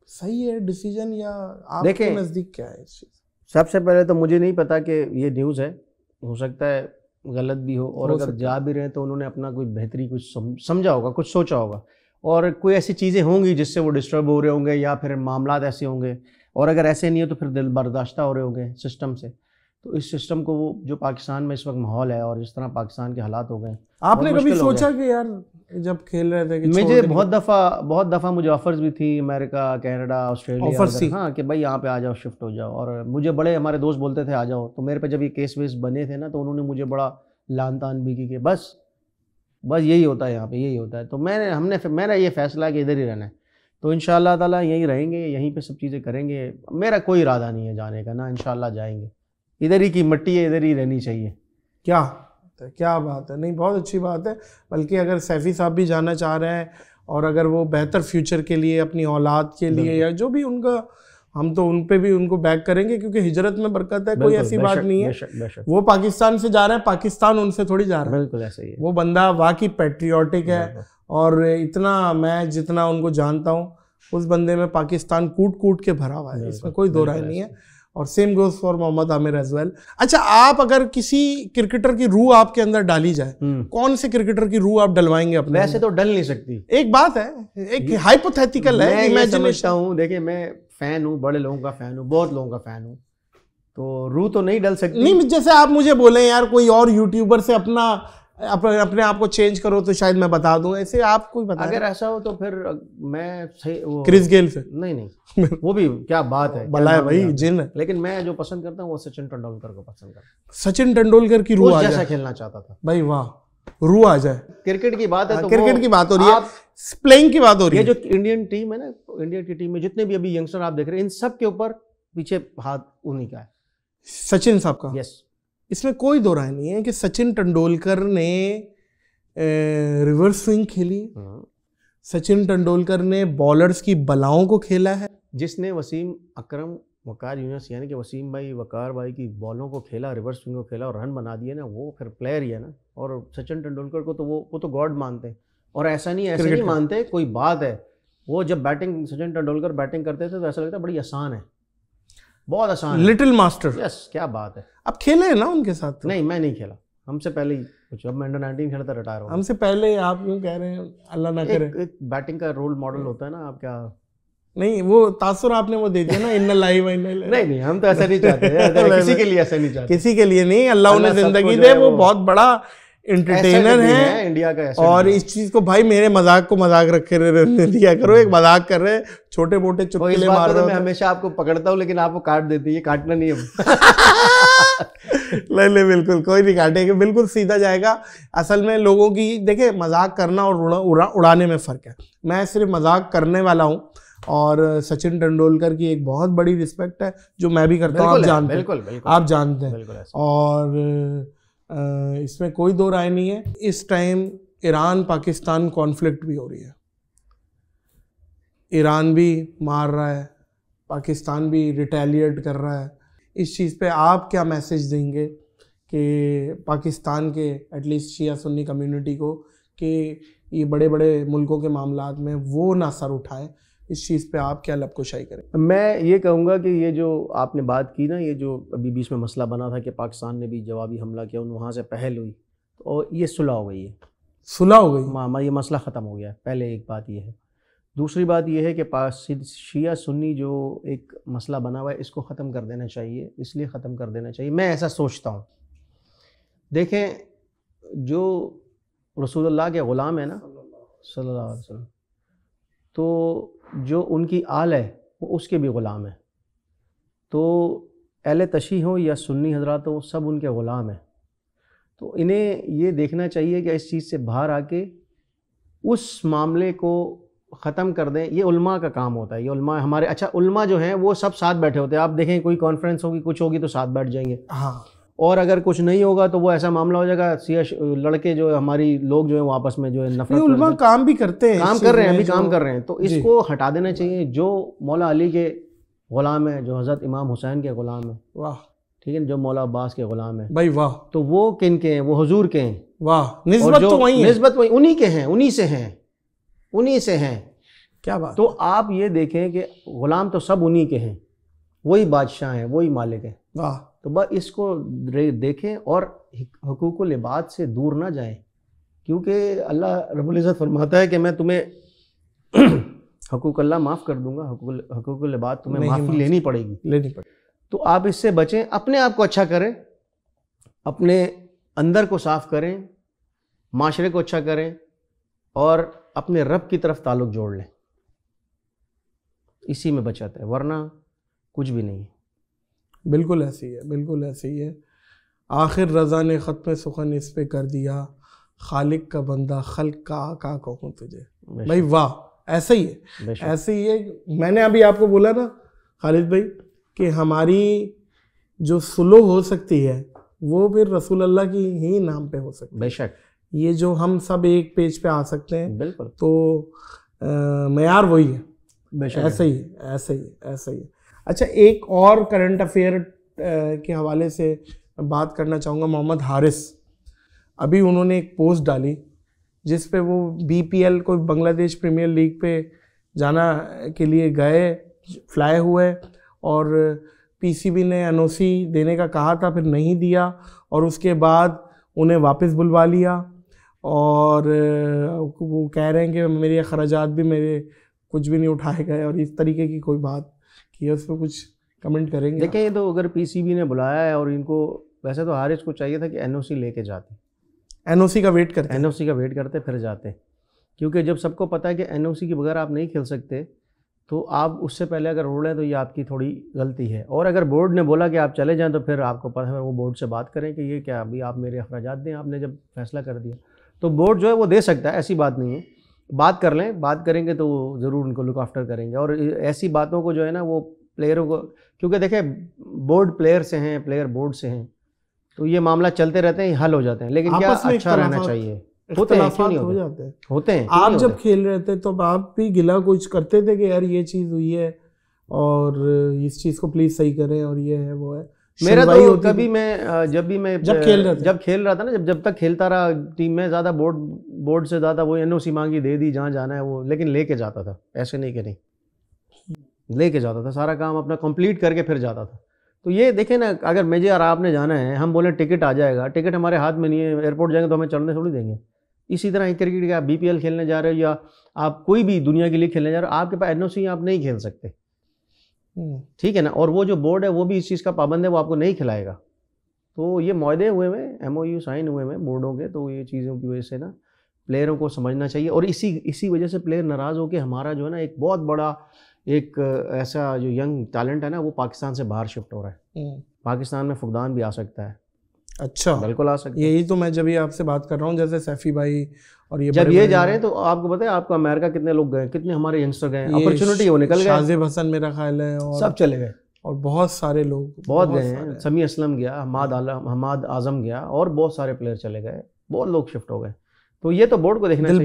सही है डिसीजन, या आपके नज़दीक क्या है इस चीज़? सबसे पहले तो मुझे नहीं पता कि ये न्यूज़ है, हो सकता है गलत भी हो, और अगर जा भी रहे तो उन्होंने अपना कोई बेहतरी कुछ समझा होगा, कुछ सोचा होगा, और कोई ऐसी चीज़ें होंगी जिससे वो डिस्टर्ब हो रहे होंगे, या फिर मामला ऐसे होंगे, और अगर ऐसे नहीं हो तो फिर दिल बर्दाश्ता हो रहे होंगे सिस्टम से। तो इस सिस्टम को, वो जो पाकिस्तान में इस वक्त माहौल है और जिस तरह पाकिस्तान के हालात हो गए, आपने कभी सोचा कि यार जब खेल रहे थे कि मुझे बहुत दफ़ा मुझे ऑफर्स भी थी, अमेरिका, कनाडा, ऑस्ट्रेलिया, हाँ, कि भाई यहाँ पे आ जाओ, शिफ्ट हो जाओ, और मुझे बड़े हमारे दोस्त बोलते थे आ जाओ। तो मेरे पे जब ये केस वेस बने थे ना, तो उन्होंने मुझे बड़ा लान तान भी की कि बस यही होता है यहाँ पे, यही होता है। तो मेरा ये फैसला कि इधर ही रहना है, तो इंशाअल्लाह ताला यहीं रहेंगे, यहीं पे सब चीज़ें करेंगे। मेरा कोई इरादा नहीं है जाने का ना, इंशाअल्लाह जाएंगे, इधर ही की मिट्टी है, इधर ही रहनी चाहिए। क्या बात है, नहीं बहुत अच्छी बात है। बल्कि अगर सैफ़ी साहब भी जाना चाह रहे हैं, और अगर वो बेहतर फ्यूचर के लिए, अपनी औलाद के लिए, या जो भी उनका, हम तो उन पे भी उनको बैक करेंगे, क्योंकि हिजरत में बरकत है, कोई ऐसी बात नहीं है। वो पाकिस्तान से जा रहे हैं, पाकिस्तान उनसे थोड़ी जा रहा है। बिल्कुल ऐसे ही है। वो बंदा वाकई पैट्रियोटिक है, और इतना मैं जितना उनको जानता हूँ, उस बंदे में पाकिस्तान कूट के भरा हुआ है, इसमें कोई दो राय नहीं है। और same goes for Mohammad Amir as well. अच्छा, आप अगर किसी क्रिकेटर की रूह आपके अंदर डाली जाए, कौन से क्रिकेटर की रूह आप डलवाएंगे अपने? वैसे तो डल नहीं सकती, एक बात है, एक हाइपोथेटिकल है, इमेजिनेशन हूँ। देखिए मैं फैन हूँ, बड़े लोगों का फैन हूँ, बहुत लोगों का फैन हूँ, तो रूह तो नहीं डल सकती। नहीं, जैसे आप मुझे बोले यार कोई और यूट्यूबर से अपने आप को चेंज करो तो शायद मैं बता दूं, ऐसे आप कोई बता। अगर ऐसा हो तो फिर मैं सही वो क्रिस गेल से नहीं वो भी क्या बात है, भला है भाई, जिन है। लेकिन मैं जो पसंद करता हूँ वो सचिन तेंदुलकर को पसंद करता हूँ। सचिन तेंदुलकर की रूह आ जाए, जैसा खेलना चाहता था भाई, वाह, रूह आ जाए। क्रिकेट की बात है तो क्रिकेट की बात हो रही है, प्लेइंग की बात हो रही है। ये जो इंडियन टीम है ना, इंडिया की टीम में जितने भी अभी यंगस्टर आप देख रहे हैं, इन सब के ऊपर पीछे हाथ उन्हीं का है, सचिन साहब का। यस, इसमें कोई दो राय नहीं है कि सचिन तेंदुलकर ने रिवर्स स्विंग खेली, सचिन तेंदुलकर ने बॉलर्स की बलाओं को खेला है। जिसने वसीम अकरम वकार यूनिस यानी कि वसीम भाई वकार भाई की बॉलों को खेला, रिवर्स स्विंग को खेला और रन बना दिए ना, वो फिर प्लेयर ही है ना। और सचिन तेंदुलकर को तो वो तो गॉड मानते हैं, और ऐसा नहीं, ऐसे नहीं मानते, कोई बात है। वो जब बैटिंग सचिन तेंदुलकर बैटिंग करते थे तो ऐसा लगता है बड़ी आसान है, बहुत आसान, लिटिल मास्टर। यस, क्या बात है। अब खेले हैं ना उनके साथ तो? नहीं, मैं नहीं खेला, हमसे पहले ही कुछ, अब मैं अंडर 19 खेलता रिटायर हो गया। हमसे पहले आप यूँ कह रहे हैं, अल्लाह ना करे। एक बैटिंग का रोल मॉडल होता है ना, आप क्या नहीं, वो तासुर आपने वो दे दिया ना, इन्ना लाइव नहीं, हम तो ऐसा नहीं चाहते किसी के लिए, ऐसा नहीं चाहते, किसी के लिए नहीं। अल्लाह उन्हें जिंदगी दे, वो बहुत बड़ा एंटरटेनर है इंडिया का। और इस चीज को भाई, मेरे मजाक को मजाक रखे रहने दिया करो। एक मजाक कर रहे, छोटे मोटे चुटकुले मार रहे हो। मैं हमेशा आपको पकड़ता हूँ लेकिन आप वो काट देती है, काटना नहीं है। नहीं, बिल्कुल कोई नहीं काटेगा, बिल्कुल सीधा जाएगा। असल में लोगों की देखे, मजाक करना और उड़ाने में फर्क है। मैं सिर्फ मजाक करने वाला हूँ और सचिन तेंदुलकर की एक बहुत बड़ी रिस्पेक्ट है जो मैं भी करता हूँ, आप जानते हैं, आप जानते हैं। और इसमें कोई दो राय नहीं है। इस टाइम ईरान पाकिस्तान कॉन्फ्लिक्ट भी हो रही है, ईरान भी मार रहा है, पाकिस्तान भी रिटेलिएट कर रहा है। इस चीज़ पे आप क्या मैसेज देंगे कि पाकिस्तान के एटलीस्ट शिया सुन्नी कम्युनिटी को कि ये बड़े बड़े मुल्कों के मामलात में वो ना सर उठाए, इस चीज़ पे आप क्या लबकुशाई करें? मैं ये कहूँगा कि ये जो आपने बात की ना, ये जो अभी बीच में मसला बना था कि पाकिस्तान ने भी जवाबी हमला किया, वहाँ से पहल हुई, और ये सुलह हो गई है, सुलह हो गई, ये मसला ख़त्म हो गया है। पहले एक बात ये है। दूसरी बात ये है कि शिया सुन्नी जो एक मसला बना हुआ है, इसको ख़त्म कर देना चाहिए। इसलिए ख़त्म कर देना चाहिए, मैं ऐसा सोचता हूँ। देखें, जो रसूलुल्लाह के ग़ुलाम है ना सल्लल्लाहु अलैहि वसल्लम, तो जो उनकी आल है वो उसके भी ग़ुलाम है। तो अहले तशी हो या सुन्नी हजरात हो, सब उनके ग़ुलाम हैं। तो इन्हें ये देखना चाहिए कि इस चीज़ से बाहर आके उस मामले को ख़त्म कर दें। ये उल्मा का काम होता है, ये उल्मा हमारे, अच्छा उल्मा जो हैं वो सब साथ बैठे होते हैं। आप देखें कोई कॉन्फ्रेंस होगी, कुछ होगी तो साथ बैठ जाएंगे। हाँ, और अगर कुछ नहीं होगा तो वो ऐसा मामला हो जाएगा, सिया लड़के जो है, हमारी लोग जो है वो आपस में जो है नफरत, उल्मा काम भी करते हैं, काम कर रहे हैं, अभी काम कर रहे हैं। तो इसको हटा देना चाहिए। जो मौला अली के ग़ुलाम है, जो हज़रत इमाम हुसैन के ग़ुलाम है, वाह, ठीक है, जो मौला अब्बास के ग़ुलाम है भाई, वाह, तो वो किन के हैं? वो हुजूर के हैं, वाह, निस्बत तो वही है, निस्बत वही, उन्हीं के हैं, उन्हीं से हैं, उन्हीं से हैं। क्या बात। तो आप ये देखें कि ग़ुलाम तो सब उन्हीं के हैं, वही बादशाह हैं, वही मालिक हैं। वाह। तो बस इसको देखें और हुकूकुल इबाद से दूर ना जाएं, क्योंकि अल्लाह रब्बुल इज़्ज़त फरमाता है कि मैं तुम्हें हुकूक अल्लाह माफ़ कर दूंगा, हुकूकुल इबाद तुम्हें माफ़ी लेनी पड़ेगी। तो आप इससे बचें, अपने आप को अच्छा करें, अपने अंदर को साफ़ करें, माशरे को अच्छा करें और अपने रब की तरफ ताल्लुक़ जोड़ लें। इसी में बचत है, वरना कुछ भी नहीं है। बिल्कुल ऐसी है, बिल्कुल ऐसी है। आखिर रज़ा ने ख़त्म सुखन इस पे कर दिया, खालिक का बंदा खल्क का आका कहूँ तुझे। भाई वाह, ऐसा ही है, ऐसे ही है। मैंने अभी आपको बोला ना खालिद भाई कि हमारी जो सुलह हो सकती है वो फिर रसूल अल्लाह की ही नाम पे हो सकती है। बेशक, ये जो हम सब एक पेज पे आ सकते हैं, बिल्कुल, तो मयार वही है। ऐसे ही ऐसे ही ऐसे ही। अच्छा, एक और करंट अफेयर के हवाले से बात करना चाहूँगा। मोहम्मद हारिस, अभी उन्होंने एक पोस्ट डाली जिस पे वो BPL कोई बांग्लादेश प्रीमियर लीग पे जाना के लिए गए, फ्लाई हुए और पीसीबी ने एनओसी देने का कहा था, फिर नहीं दिया और उसके बाद उन्हें वापस बुलवा लिया और वो कह रहे हैं कि मेरे अखराजात भी मेरे कुछ भी नहीं उठाए गए और इस तरीके की कोई बात की है। उस पर कुछ कमेंट करेंगे? देखिए, ये तो अगर पीसीबी ने बुलाया है और इनको, वैसे तो हारिस को चाहिए था कि एनओसी लेके जाते, एनओसी का वेट करते फिर जाते, क्योंकि जब सबको पता है कि एनओसी के बगैर आप नहीं खेल सकते तो आप उससे पहले अगर रोड है तो ये आपकी थोड़ी गलती है। और अगर बोर्ड ने बोला कि आप चले जाएं तो फिर आपको पता है वो बोर्ड से बात करें कि ये क्या, अभी आप मेरे अखराजात दें, आपने जब फैसला कर दिया तो बोर्ड जो है वो दे सकता है, ऐसी बात नहीं है। बात कर लें, बात करेंगे तो ज़रूर उनको लुक आफ्टर करेंगे। और ऐसी बातों को जो है ना वो प्लेयरों को, क्योंकि देखें बोर्ड प्लेयर से हैं, प्लेयर बोर्ड से हैं, तो ये मामला चलते रहते हैं, हल हो जाते हैं। लेकिन क्या अच्छा रहना चाहिए, होते हैं, क्यों नहीं होते हैं। आप जब खेल रहे थे तो आप भी गिला कुछ करते थे कि यार ये चीज़ हुई है और इस चीज़ को प्लीज़ सही करें और ये है वो है? मेरा तो कभी मैं जब खेल रहा था ना, जब तक खेलता रहा टीम में, ज़्यादा बोर्ड से ज़्यादा वो एनओसी मांगी, दे दी जहाँ जाना है वो, लेकिन लेके जाता था, ऐसे नहीं कि नहीं, लेके जाता था, सारा काम अपना कंप्लीट करके फिर जाता था। तो ये देखें ना, अगर मुझे और आपने जाना है, हम बोले टिकट आ जाएगा, टिकट हमारे हाथ में नहीं है, एयरपोर्ट जाएंगे तो हमें चढ़ने थोड़ी देंगे। इसी तरह क्रिकेट के आप बीपीएल खेलने जा रहे हो या आप कोई भी दुनिया के लिए खेलने जा रहे हो, आपके पास एनओसी आप नहीं खेल सकते, ठीक है ना। और वो जो बोर्ड है वो भी इस चीज़ का पाबंद है, वो आपको नहीं खिलाएगा। तो ये मुआहदे हुए हैं, एमओयू साइन हुए हैं बोर्डों के, तो ये चीज़ों की वजह से ना प्लेयरों को समझना चाहिए। और इसी वजह से प्लेयर नाराज़ हो कि हमारा जो है ना एक बहुत बड़ा एक ऐसा जो यंग टैलेंट है ना वो पाकिस्तान से बाहर शिफ्ट हो रहा है। पाकिस्तान में फुकदान भी आ सकता है। अच्छा, बिल्कुल आ सकता है। यही तो मैं जब ये आपसे बात कर रहा हूँ, जैसे सैफी भाई और ये जब ये जा रहे हैं तो आपको पता है, आपको अमेरिका कितने लोग गए, कितने हमारे यंगस्टर गए, अपॉर्चुनिटी वो निकल गए। शाजिब हसन मेरा ख्याल है, और सब चले गए, और बहुत सारे लोग बहुत गए हैं। समी असलम गया, हमाद आजम गया, और बहुत सारे प्लेयर चले गए, बहुत लोग शिफ्ट हो गए। तो ये तो बोर्ड को देखना चाहिए,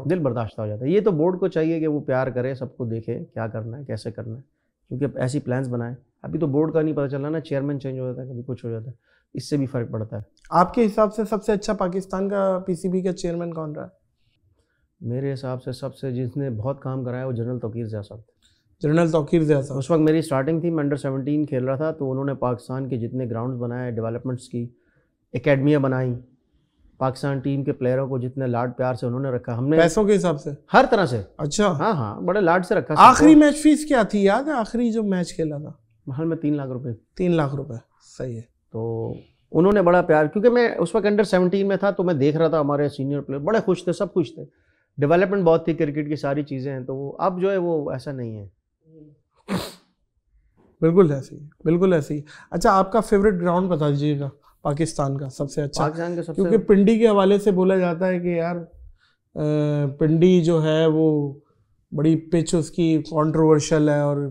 दिल बर्दाश्त हो जाता है। ये तो बोर्ड को चाहिए कि वो प्यार करे, सबको देखे क्या करना है, कैसे करना है, क्योंकि ऐसी प्लान्स बनाए। अभी तो बोर्ड का नहीं पता चला ना, चेयरमैन चेंज हो जाता है, कभी कुछ हो जाता है, इससे भी फर्क पड़ता है। आपके हिसाब से सबसे अच्छा पाकिस्तान का पीसीबी का चेयरमैन कौन रहा है? मेरे हिसाब से सबसे जिसने बहुत काम कराया वो जनरल तौकीर ज़िया साहब। जनरल तौकीर ज़िया साहब, उस वक्त मेरी स्टार्टिंग थी, मैं अंडर 17 खेल रहा था, तो उन्होंने पाकिस्तान के जितने ग्राउंड्स बनाए, डेवलपमेंट्स की, एकेडमियाँ बनाई, पाकिस्तान टीम के प्लेयरों को जितने लाड प्यार से उन्होंने रखा, हमने पैसों के हिसाब से, हर तरह से। अच्छा, हाँ, बड़े लाड से रखा। आखिरी मैच फीस क्या थी याद है? आखिरी जो मैच खेला था महल में 3 लाख रुपए। 3 लाख रुपए, सही है। तो उन्होंने बड़ा प्यार, क्योंकि मैं उस वक्त अंडर 17 में था, तो मैं देख रहा था हमारे सीनियर प्लेयर बड़े खुश थे, सब खुश थे, डेवलपमेंट बहुत थी, क्रिकेट की सारी चीज़ें हैं। तो अब जो है वो ऐसा नहीं है। बिल्कुल ऐसी, बिल्कुल ऐसी। अच्छा, आपका फेवरेट ग्राउंड बता दीजिएगा पाकिस्तान का सबसे अच्छा। पाकिस्तान का सबसे, क्योंकि पिंडी के हवाले से बोला जाता है कि यार पिंडी जो है वो बड़ी पिच उसकी कंट्रोवर्शियल है, और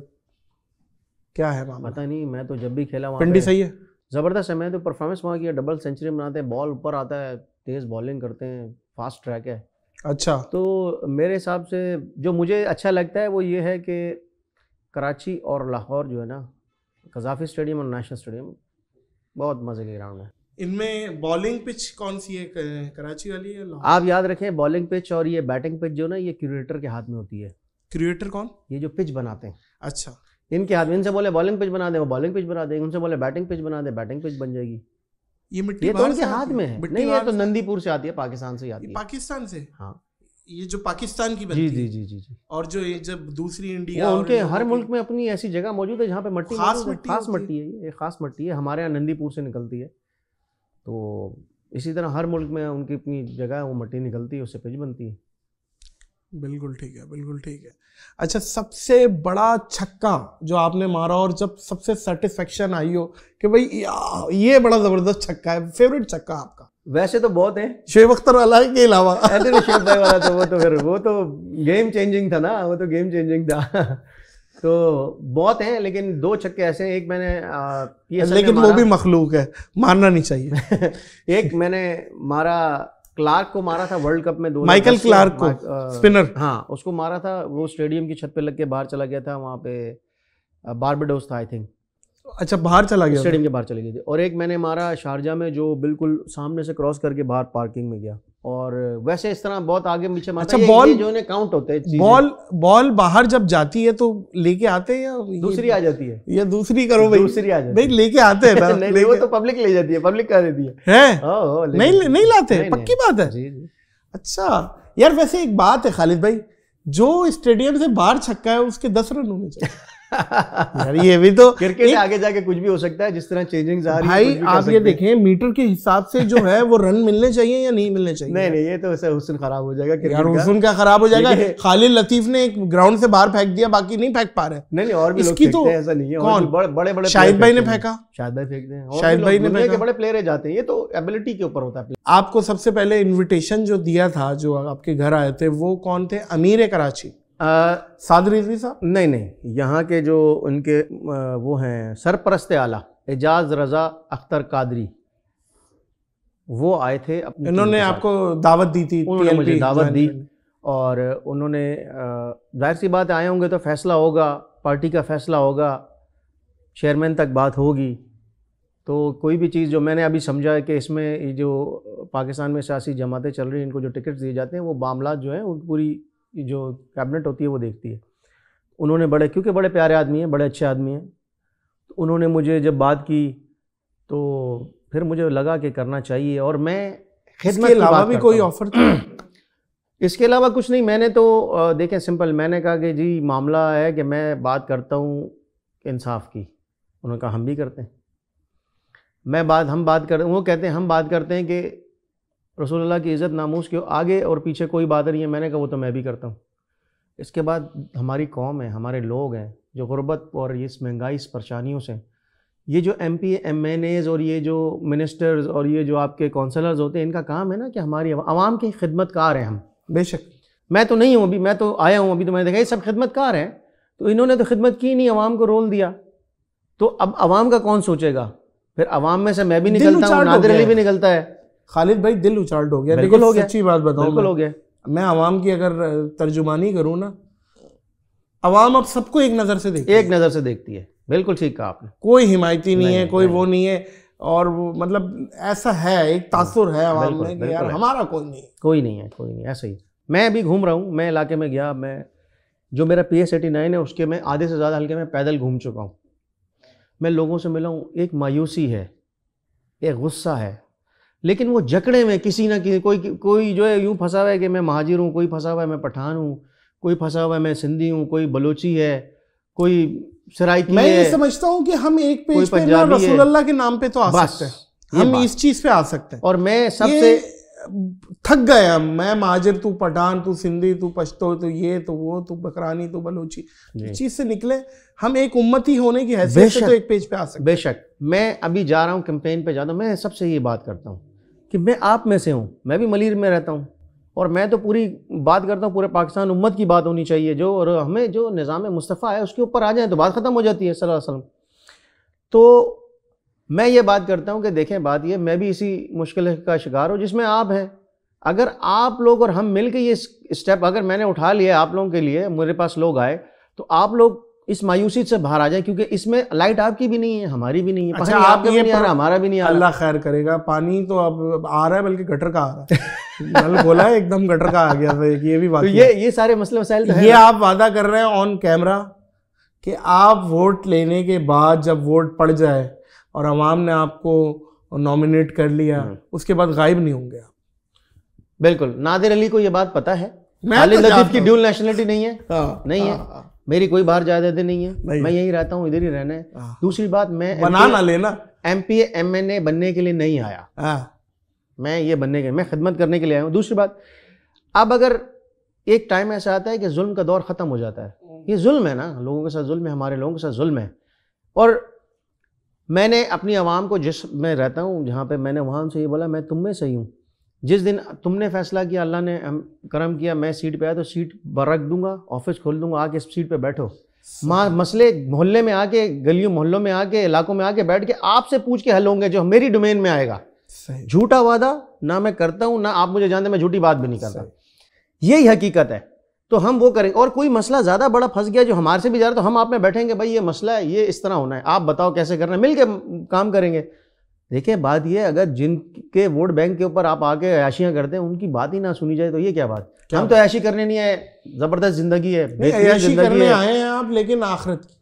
क्या है मामला? पता नहीं, मैं तो जब भी खेला वहाँ पिंडी सही है, ज़बरदस्त है। मैं तो परफॉर्मेंस वहाँ किया, डबल सेंचुरी बनाते हैं, बॉल ऊपर आता है, तेज़ बॉलिंग करते हैं, फास्ट ट्रैक है। अच्छा, तो मेरे हिसाब से जो मुझे अच्छा लगता है वो ये है कि कराची और लाहौर जो है ना, कज़ाफ़ी स्टेडियम और नेशनल स्टेडियम बहुत मज़े के ग्राउंड है। इनमें बॉलिंग पिच कौन सी है, कराची वाली है? आप याद रखें, बॉलिंग पिच और ये बैटिंग पिच जो ना, ये क्यूरेटर के हाथ में होती है। क्यूरेटर कौन? ये जो पिच बनाते हैं, अच्छा, इनके हाथ में। इनसे बोले बॉलिंग पिच बना दे, वो बॉलिंग पिच बना देंगे। उनसे बोले बैटिंग पिच बना दे, बैटिंग पिच बन जाएगी। ये मिट्टी ये तो उनके हाथ में है। नहीं, ये तो नंदीपुर से आती है, पाकिस्तान से आती है। पाकिस्तान से? हाँ, ये जो पाकिस्तान की बनती जी जी जी जी जी। और जो ये जब दूसरी इंडिया, उनके हर मुल्क में अपनी ऐसी जगह मौजूद है जहाँ पे मट्टी खास मट्टी है। ये खास मट्टी है, हमारे यहाँ नंदीपुर से निकलती है। तो इसी तरह हर मुल्क में उनकी अपनी जगह है, वो मट्टी निकलती है, उससे पिच बनती है। बिल्कुल ठीक है, बिल्कुल ठीक है। अच्छा, सबसे बड़ा छक्का जो आपने मारा और जब सबसे सेटिस्फेक्शन आई हो कि भाई ये बड़ा जबरदस्त छक्का है, फेवरेट छक्का आपका? वैसे तो बहुत है, शुएब अख्तर वाला के अलावा। शुएब भाई वाला तो वो तो गेम चेंजिंग था ना, वो तो गेम चेंजिंग था। तो बहुत हैं, लेकिन 2 छक्के ऐसे हैं। एक मैंने लेकिन वो भी मखलूक है, मारना नहीं चाहिए। एक मैंने मारा, क्लार्क को मारा था वर्ल्ड कप में, माइकल क्लार्क को, स्पिनर। हाँ, उसको मारा था, वो स्टेडियम की छत पे लग के बाहर चला गया था। वहाँ पे बारबाडोस था आई थिंक। अच्छा, बाहर चला गया, स्टेडियम के बाहर चली गई थी। और एक मैंने मारा शारजा में, जो बिल्कुल सामने से क्रॉस करके बाहर पार्किंग में गया। और वैसे इस तरह बहुत आगे पीछे अच्छा, बॉल जो है काउंट होते हैं, बॉल बाहर जब जाती है तो लेके आते हैं या दूसरी आ जाती है? या दूसरी करो भाई, दूसरी आ जाती है भाई, लेके आते हैं ना। नहीं, वो तो पब्लिक ले जाती है, पब्लिक कर देती है। नहीं लाते, पक्की बात है। जी। अच्छा यार, वैसे एक बात है खालिद भाई, जो स्टेडियम से बाहर छक्का है उसके 10 रन होने चाहिए। यार ये भी तो क्रिकेट आगे जाके कुछ भी हो सकता है, जिस तरह चेंजिंग आ रही है भाई। आप ये देखें, मीटर के हिसाब से जो है वो रन मिलने चाहिए या नहीं मिलने चाहिए? नहीं, ये तो वैसे हुस्न खराब हो जाएगा यार। हुस्न क्या खराब हो जाएगा? खालिद लतीफ ने एक ग्राउंड से बाहर फेंक दिया, बाकी नहीं फेंक पा रहे। नहीं, और भी लोग फेंकते हैं, ऐसा नहीं है। कौन? बड़े शाहिद भाई ने फेंका, शाहिद भाई फेंकते हैं, शाहिद भाई ने फेंका, बड़े प्लेयर जाते हैं। ये तो एबिलिटी के ऊपर होता है। आपको सबसे पहले इन्विटेशन जो दिया था, जो आपके घर आए थे, वो कौन थे? अमीर कराची साद रिजवी साहब? नहीं, यहाँ के जो उनके वो हैं सरपरस्त आला एजाज रजा अख्तर कादरी, वो आए थे। इन्होंने आपको दावत दी थी? उन्होंने मुझे दावत दी और उन्होंने जाहिर सी बात आए होंगे तो फैसला होगा, पार्टी का फैसला होगा, चेयरमैन तक बात होगी। तो कोई भी चीज़ जो मैंने अभी समझा है कि इसमें ये जो पाकिस्तान में सियासी जमातें चल रही हैं, इनको जो टिकट्स दिए जाते हैं, वो मामला जो है उन पूरी जो कैबिनेट होती है वो देखती है। उन्होंने क्योंकि बड़े प्यारे आदमी हैं, बड़े अच्छे आदमी हैं, तो उन्होंने मुझे जब बात की तो फिर मुझे लगा कि करना चाहिए। और मैं खिदमत के अलावा भी कोई ऑफर था? इसके अलावा कुछ नहीं। मैंने तो देखें सिंपल, मैंने कहा कि जी मामला है कि मैं बात करता हूँ इंसाफ की। उन्होंने कहा हम भी करते हैं। हम बात करते, वो कहते हैं हम बात करते हैं कि रसूलुल्लाह की इज़्ज़त नामूस के आगे और पीछे कोई बात नहीं है। मैंने कहा वो तो मैं भी करता हूँ। इसके बाद हमारी कौम है, हमारे लोग हैं जो गुर्बत और इस महंगाई, इस परेशानियों से, ये जो MP MNAs और ये जो मिनिस्टर्स और ये जो आपके काउंसलर्स होते हैं, इनका काम है ना कि हमारी आवाम के खिदमतकार हैं हम। बेशक मैं तो नहीं हूँ, अभी मैं तो आया हूँ, अभी तो मैंने देखा ये सब खिदमतकार हैं, तो इन्होंने तो खिदमत की नहीं, आवाम को रोल दिया। तो अब आवाम का कौन सोचेगा? फिर आवाम में से मैं भी निकलता हूँ, नादिर अली भी निकलता है। खालिद भाई दिल उचाल्ट हो गया। बिल्कुल हो गया, सच्ची बात बताऊं, बिल्कुल हो गया। मैं आवाम की अगर तर्जुमानी करूँ ना, आवाम अब सबको एक नज़र से देखती है। बिल्कुल ठीक कहा आपने। कोई हिमायती नहीं है, कोई वो नहीं है। और वो मतलब ऐसा है, एक तासुर है आवाम में कि यार हमारा कोई नहीं है, ऐसा ही। मैं अभी घूम रहा हूँ, मैं इलाके में गया, मैं जो मेरा PS 89 है उसके मैं आधे से ज़्यादा हल्के में पैदल घूम चुका हूँ। मैं लोगों से मिला हूँ, एक मायूसी है, एक गुस्सा है, लेकिन वो जकड़े में किसी ना किसी कोई जो है यूँ फंसा हुआ है कि मैं महाजिर हूँ, कोई फंसा हुआ है मैं पठान हूँ, कोई फंसा हुआ है मैं सिंधी हूँ, कोई बलोची है, कोई सराइकी है। मैं ये समझता हूँ कि हम एक पेज पे ना रसूलुल्लाह के नाम पे तो आ सकते हैं, हम इस चीज़ पे आ सकते हैं। और मैं सबसे थक गए हम। मैं महाजिर, तू पठान, तू सिंधी, तू पश्तो, तू ये, तू वो, तू बकरानी, तू बलोची, इस चीज़ से निकले। हम एक उम्मती होने की हैसियत से तो एक पेज पे आ सकते हैं। बेशक। मैं अभी जा रहा हूँ कैंपेन पे जाता हूँ, मैं सबसे ये बात करता हूँ कि मैं आप में से हूँ, मैं भी मलीर में रहता हूँ, और मैं तो पूरी बात करता हूँ पूरे पाकिस्तान उम्मत की बात होनी चाहिए। जो और हमें जो निज़ाम मुस्तफ़ा है उसके ऊपर आ जाए तो बात ख़त्म हो जाती है सल्लल्लाहु अलैहि वसल्लम। तो मैं ये बात करता हूँ कि देखें, बात ये, मैं भी इसी मुश्किल का शिकार हूँ जिसमें आप हैं। अगर आप लोग और हम मिल के ये स्टेप अगर मैंने उठा लिया आप लोगों के लिए, मेरे पास लोग आए, तो आप लोग इस मायूसी से बाहर आ जाए, क्योंकि इसमें लाइट आपकी भी नहीं है, हमारी भी नहीं है। अच्छा, आप भी नहीं आ रहा, हमारा भी नहीं आ रहा। अल्लाह खैर करेगा। पानी तो अब आ रहा है, बल्कि गटर का आ रहा है। नल खोला है, एकदम गटर का आ गया था। ये भी बात, तो ये सारे मसले मसाइल तो ये आप वादा कर रहे हैं ऑन कैमरा कि आप वोट लेने के बाद जब वोट पड़ जाए और अवाम ने आपको नॉमिनेट कर लिया, उसके बाद गायब नहीं होंगे आप? बिल्कुल। नादिर अली को ये बात पता है, खालिद लतीफ की ड्यूल नेशनलिटी नहीं है, नहीं है, मेरी कोई बाहर जायदादें नहीं है, मैं यहीं रहता हूँ, इधर ही रहना है। दूसरी बात, मैं बना ना लेना, MP MNA बनने के लिए नहीं आया, मैं ये बनने के, मैं खिदमत करने के लिए आया हूँ। दूसरी बात, अब अगर एक टाइम ऐसा आता है कि जुल्म का दौर ख़त्म हो जाता है, ये जुल्म है ना, लोगों के साथ जुल्म है, हमारे लोगों के साथ जुल्म है। और मैंने अपनी आवाम को, जिस मैं रहता हूँ जहाँ पे, मैंने वहाँ उनसे ये बोला, मैं तुम में सही हूँ। जिस दिन तुमने फैसला किया, अल्लाह ने करम किया, मैं सीट पे आया तो सीट रख दूंगा, ऑफिस खोल दूंगा, आके इस सीट पे बैठो। मसले मोहल्ले में आके, गलियों मोहल्लों में आके, इलाकों में आके बैठ के आपसे पूछ के हल होंगे, जो मेरी डोमेन में आएगा। झूठा वादा ना मैं करता हूँ, ना आप मुझे जानते, मैं झूठी बात भी नहीं करता, यही हकीकत है। तो हम वो करेंगे। और कोई मसला ज़्यादा बड़ा फंस गया जो हमारे से भी ज़्यादा, तो हम आप में बैठेंगे, भाई ये मसला है, ये इस तरह होना है, आप बताओ कैसे करना है, मिल के काम करेंगे। देखिए बात ये, अगर जिनके वोट बैंक के ऊपर आप आके अयाशियाँ करते हैं उनकी बात ही ना सुनी जाए तो ये क्या बात। हम तो ऐशी करने नहीं आए, जबरदस्त जिंदगी है, अयाशी करने आए हैं आप, लेकिन आखिरत की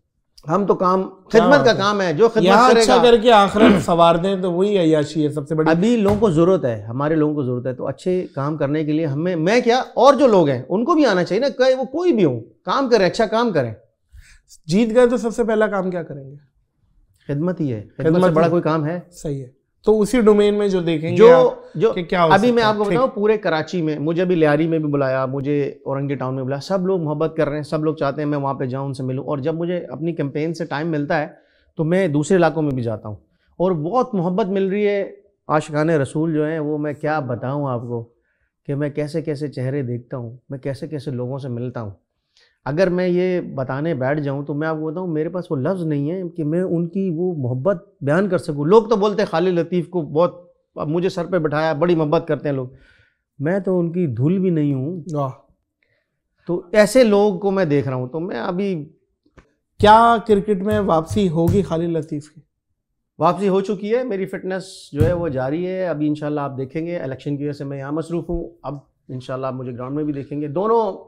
हम तो काम खिदमत का काम है, जो खिदमत करेगा अच्छा करके आखिरत सवार दें तो वही अयाशी है सबसे बड़ी। अभी लोगों को जरूरत है, हमारे लोगों को जरूरत है, तो अच्छे काम करने के लिए हमें, मैं क्या और जो लोग हैं उनको भी आना चाहिए ना, कहे वो कोई भी हो, काम करें, अच्छा काम करें। जीत गए तो सबसे पहला काम क्या करेंगे? खिदमत ही है, खिदमत से बड़ा कोई काम है? सही है। तो उसी डोमेन में जो देखेंगे जो कि क्या अभी मैं आपको बताऊं, पूरे कराची में मुझे अभी लियारी में भी बुलाया, मुझे औरंगी टाउन में बुलाया, सब लोग मोहब्बत कर रहे हैं, सब लोग चाहते हैं मैं वहाँ पे जाऊँ, उनसे मिलूँ। और जब मुझे अपनी कैंपेन से टाइम मिलता है तो मैं दूसरे इलाकों में भी जाता हूँ और बहुत मोहब्बत मिल रही है। आशिकाने रसूल जो हैं वो मैं क्या बताऊँ आपको कि मैं कैसे कैसे चेहरे देखता हूँ, मैं कैसे कैसे लोगों से मिलता हूँ। अगर मैं ये बताने बैठ जाऊं तो मैं आपको बताऊं मेरे पास वो लफ्ज़ नहीं है कि मैं उनकी वो मोहब्बत बयान कर सकूं। लोग तो बोलते हैं खालिद लतीफ़ को बहुत मुझे सर पे बिठाया, बड़ी मोहब्बत करते हैं लोग, मैं तो उनकी धूल भी नहीं हूं। तो ऐसे लोग को मैं देख रहा हूं। तो मैं अभी, क्या क्रिकेट में वापसी होगी खालिद लतीफ़ की? वापसी हो चुकी है, मेरी फिटनेस जो है वो जारी है। अभी इंशाल्लाह आप देखेंगे, इलेक्शन की वजह से मैं यहाँ मसरूफ़ हूँ, अब इंशाल्लाह मुझे ग्राउंड में भी देखेंगे, दोनों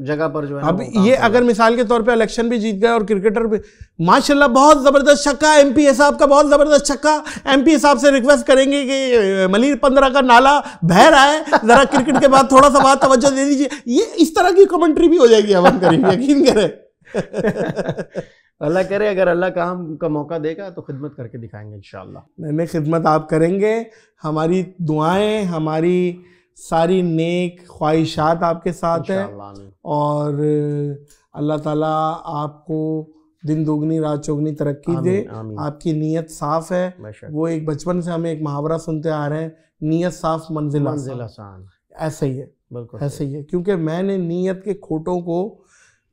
जगह पर जो है। अब ये अगर मिसाल के तौर पे इलेक्शन भी जीत गए और क्रिकेटर भी माशाल्लाह बहुत जबरदस्त छक्का, एमपी साहब का बहुत जबरदस्त छक्का, एमपी साहब से रिक्वेस्ट करेंगे कि मलिर 15 का नाला बह रहा है, जरा क्रिकेट के बाद थोड़ा सा बात तवज्जो दे दीजिए। ये इस तरह की कमेंट्री भी हो जाएगी अमन करीम, यकीन करें। अल्लाह करे, अगर अल्लाह काम का मौका देगा तो खिदमत करके दिखाएंगे इंशाल्लाह। नहीं, खिदमत आप करेंगे, हमारी दुआएं, हमारी सारी नेक ख्वाहिशात आपके साथ है और अल्लाह ताला आपको दिन दोगुनी रात चौगुनी तरक्की दे। आपकी नीयत साफ़ है। वो एक बचपन से हमें एक मुहावरा सुनते आ रहे हैं, नीयत साफ मंजिल आसान। ऐसा ही है, बिल्कुल ऐसा ही है, क्योंकि मैंने नीयत के खोटों को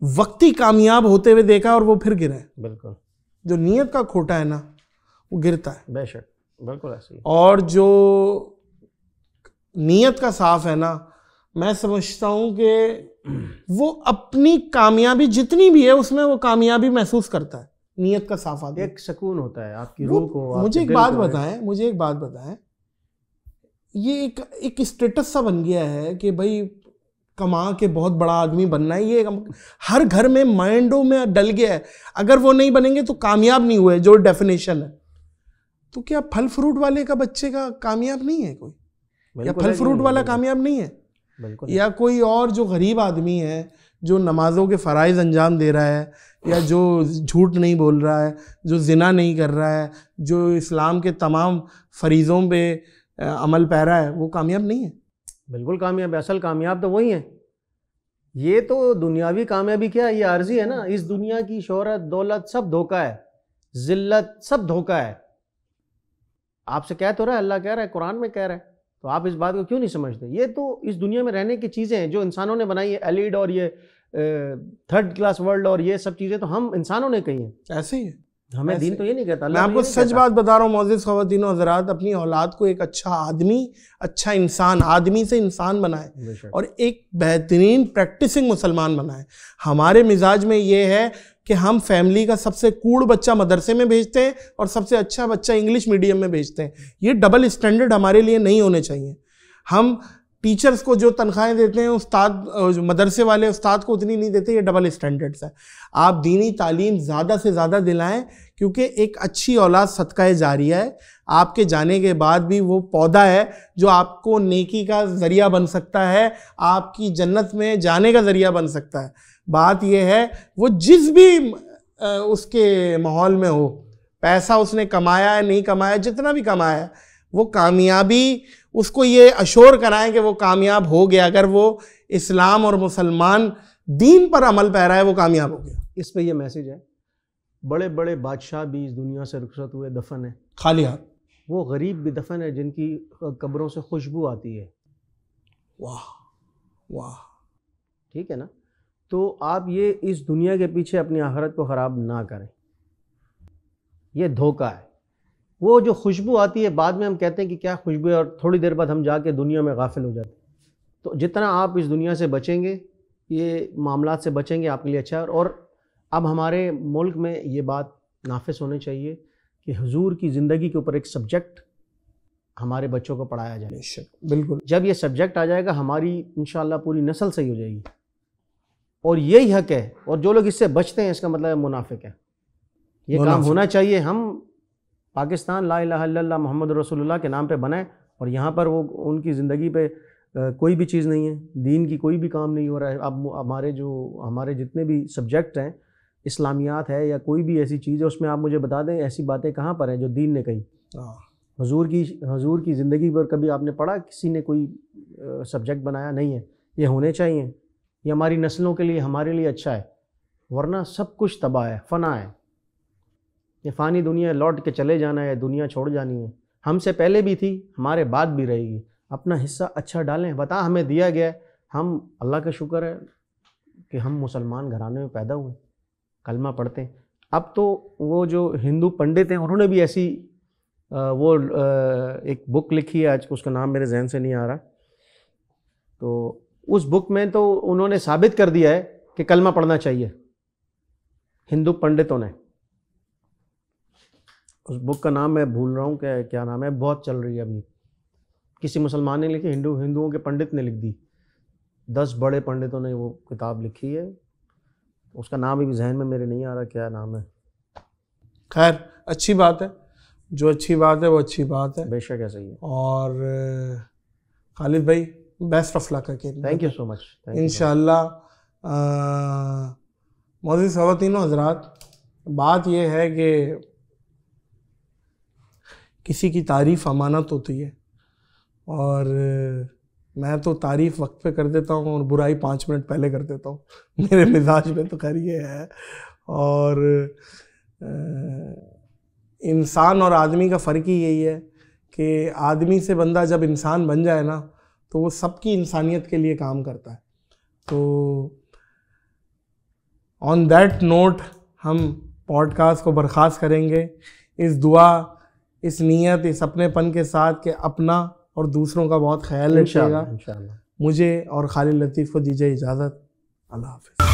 वक्ती कामयाब होते हुए देखा और वो फिर गिरा है। बिल्कुल, जो नीयत का खोटा है ना वो गिरता है, बेशक, बिल्कुल ऐसे ही। और जो नीयत का साफ है ना, मैं समझता हूँ कि वो अपनी कामयाबी जितनी भी है उसमें वो कामयाबी महसूस करता है। नीयत का साफ आदमी, एक सुकून होता है आपकी रूह को। मुझे एक बात बताएं, ये एक स्टेटस सा बन गया है कि भाई कमा के बहुत बड़ा आदमी बनना है, ये हर घर में माइंडों में डल गया है। अगर वो नहीं बनेंगे तो कामयाब नहीं हुए, जो डेफिनेशन है। तो क्या फल फ्रूट वाले का बच्चे का कामयाब नहीं है कोई, या फल फ्रूट वाला कामयाब नहीं है? बिल्कुल। या कोई और जो गरीब आदमी है, जो नमाजों के फ़राइज़ अंजाम दे रहा है, या जो झूठ नहीं बोल रहा है, जो जिना नहीं कर रहा है, जो इस्लाम के तमाम फरीज़ों पे अमल पैरा है, वो कामयाब नहीं है? बिल्कुल कामयाब है। असल कामयाब तो वही है। ये तो दुनियावी कामयाबी क्या है, ये आर्जी है ना। इस दुनिया की शोहरत, दौलत सब धोखा है, जिल्लत सब धोखा है। आपसे कह तो रहा है, अल्लाह कह रहा है, कुरान में कह रहा है, तो आप इस बात को क्यों नहीं समझते? ये तो इस दुनिया में रहने की चीज़ें हैं जो इंसानों ने बनाई है, एलिड और ये थर्ड क्लास वर्ल्ड और ये सब चीज़ें तो हम इंसानों ने कही हैं। ऐसे ही है, हमें दीन तो ये नहीं कहता। मैं आपको सच बात बता रहा हूँ मौजूद ख़वातीन और हज़रात, अपनी औलाद को एक अच्छा आदमी, अच्छा इंसान, आदमी से इंसान बनाए और एक बेहतरीन प्रैक्टिसिंग मुसलमान बनाए। हमारे मिजाज में ये है कि हम फैमिली का सबसे कूड़ बच्चा मदरसे में भेजते हैं और सबसे अच्छा बच्चा इंग्लिश मीडियम में भेजते हैं। ये डबल स्टैंडर्ड हमारे लिए नहीं होने चाहिए। हम टीचर्स को जो तनख्वाहें देते हैं, उस्ताद मदरसे वाले उस्ताद को उतनी नहीं देते, ये डबल स्टैंडर्ड्स है। आप दीनी तालीम ज़्यादा से ज़्यादा दिलाएं, क्योंकि एक अच्छी औलाद सदका जारिया है। आपके जाने के बाद भी वो पौधा है जो आपको नेकी का ज़रिया बन सकता है, आपकी जन्नत में जाने का ज़रिया बन सकता है। बात यह है, वो जिस भी उसके माहौल में हो, पैसा उसने कमाया है नहीं कमाया, जितना भी कमाया है, वो कामयाबी उसको ये अशोर कराएं कि वो कामयाब हो गया। अगर वो इस्लाम और मुसलमान दीन पर अमल पैरा है, वो कामयाब हो गया। इस पे ये मैसेज है, बड़े बड़े बादशाह भी इस दुनिया से रुखसत हुए दफन है खाली हाथ। वो गरीब भी दफन है जिनकी कब्रों से खुशबू आती है। वाह वाह, ठीक है ना। तो आप ये इस दुनिया के पीछे अपनी आखिरत को ख़राब ना करें, ये धोखा है। वो जो खुशबू आती है बाद में हम कहते हैं कि क्या खुशबू है, और थोड़ी देर बाद हम जाके दुनिया में गाफिल हो जाते हैं। तो जितना आप इस दुनिया से बचेंगे, ये मामलात से बचेंगे, आपके लिए अच्छा है। और अब हमारे मुल्क में ये बात नाफिस होनी चाहिए कि हुजूर की ज़िंदगी के ऊपर एक सब्जेक्ट हमारे बच्चों को पढ़ाया जाए। बिल्कुल, जब ये सब्जेक्ट आ जाएगा हमारी इंशाल्लाह पूरी नस्ल सही हो जाएगी, और यही हक है। और जो लोग इससे बचते हैं इसका मतलब मुनाफिक है। ये काम होना चाहिए। हम पाकिस्तान ला इलाहा इल्लल्लाह मोहम्मद रसूलुल्लाह के नाम पे बनाए, और यहाँ पर वो उनकी ज़िंदगी पे कोई भी चीज़ नहीं है, दीन की कोई भी काम नहीं हो रहा है। अब हमारे जितने भी सब्जेक्ट हैं, इस्लामियात है या कोई भी ऐसी चीज़ है, उसमें आप मुझे बता दें ऐसी बातें कहाँ पर हैं जो दीन ने कही। हुजूर की ज़िंदगी पर कभी आपने पढ़ा किसी ने कोई सब्जेक्ट बनाया? नहीं है। ये होने चाहिए, ये हमारी नस्लों के लिए, हमारे लिए अच्छा है। वरना सब कुछ तबाह है, फ़ना है। ये फ़ानी दुनिया लौट के चले जाना है, दुनिया छोड़ जानी है। हमसे पहले भी थी, हमारे बाद भी रहेगी। अपना हिस्सा अच्छा डालें। बता हमें दिया गया है, हम अल्लाह का शुक्र है कि हम मुसलमान घराने में पैदा हुए, कलमा पढ़ते हैं। अब तो वो जो हिंदू पंडित हैं उन्होंने भी ऐसी एक बुक लिखी है, आज उसका नाम मेरे जहन से नहीं आ रहा, तो उस बुक में तो उन्होंने साबित कर दिया है कि कलमा पढ़ना चाहिए, हिंदू पंडितों ने। उस बुक का नाम मैं भूल रहा हूँ, क्या नाम है, बहुत चल रही है अभी। किसी मुसलमान ने लिखी, हिंदुओं के पंडित ने लिख दी। 10 बड़े पंडितों ने वो किताब लिखी है, उसका नाम अभी जहन में मेरे नहीं आ रहा क्या नाम है। खैर, अच्छी बात है, जो अच्छी बात है वो अच्छी बात है, बेशक ऐसा ही है। और खालिद भाई, बेस्ट ऑफ लक अकेले। Thank you so much. इंशाल्लाह। मौजूद ख़वातीनो हज़रात, बात यह है कि किसी की तारीफ़ अमानत होती है, और मैं तो तारीफ़ वक्त पे कर देता हूँ और बुराई 5 मिनट पहले कर देता हूँ। मेरे मिजाज में तो खैर ये है। और इंसान और आदमी का फ़र्क ही यही है कि आदमी से बंदा जब इंसान बन जाए ना, तो वो सबकी इंसानियत के लिए काम करता है। तो ऑन दैट नोट हम पॉडकास्ट को बर्खास्त करेंगे, इस दुआ, इस नीयत, इस अपनेपन के साथ कि अपना और दूसरों का बहुत ख्याल रखिएगा। मुझे और खालिद लतीफ़ को दीजिए इजाज़त। अल्लाह हाफ़िज़।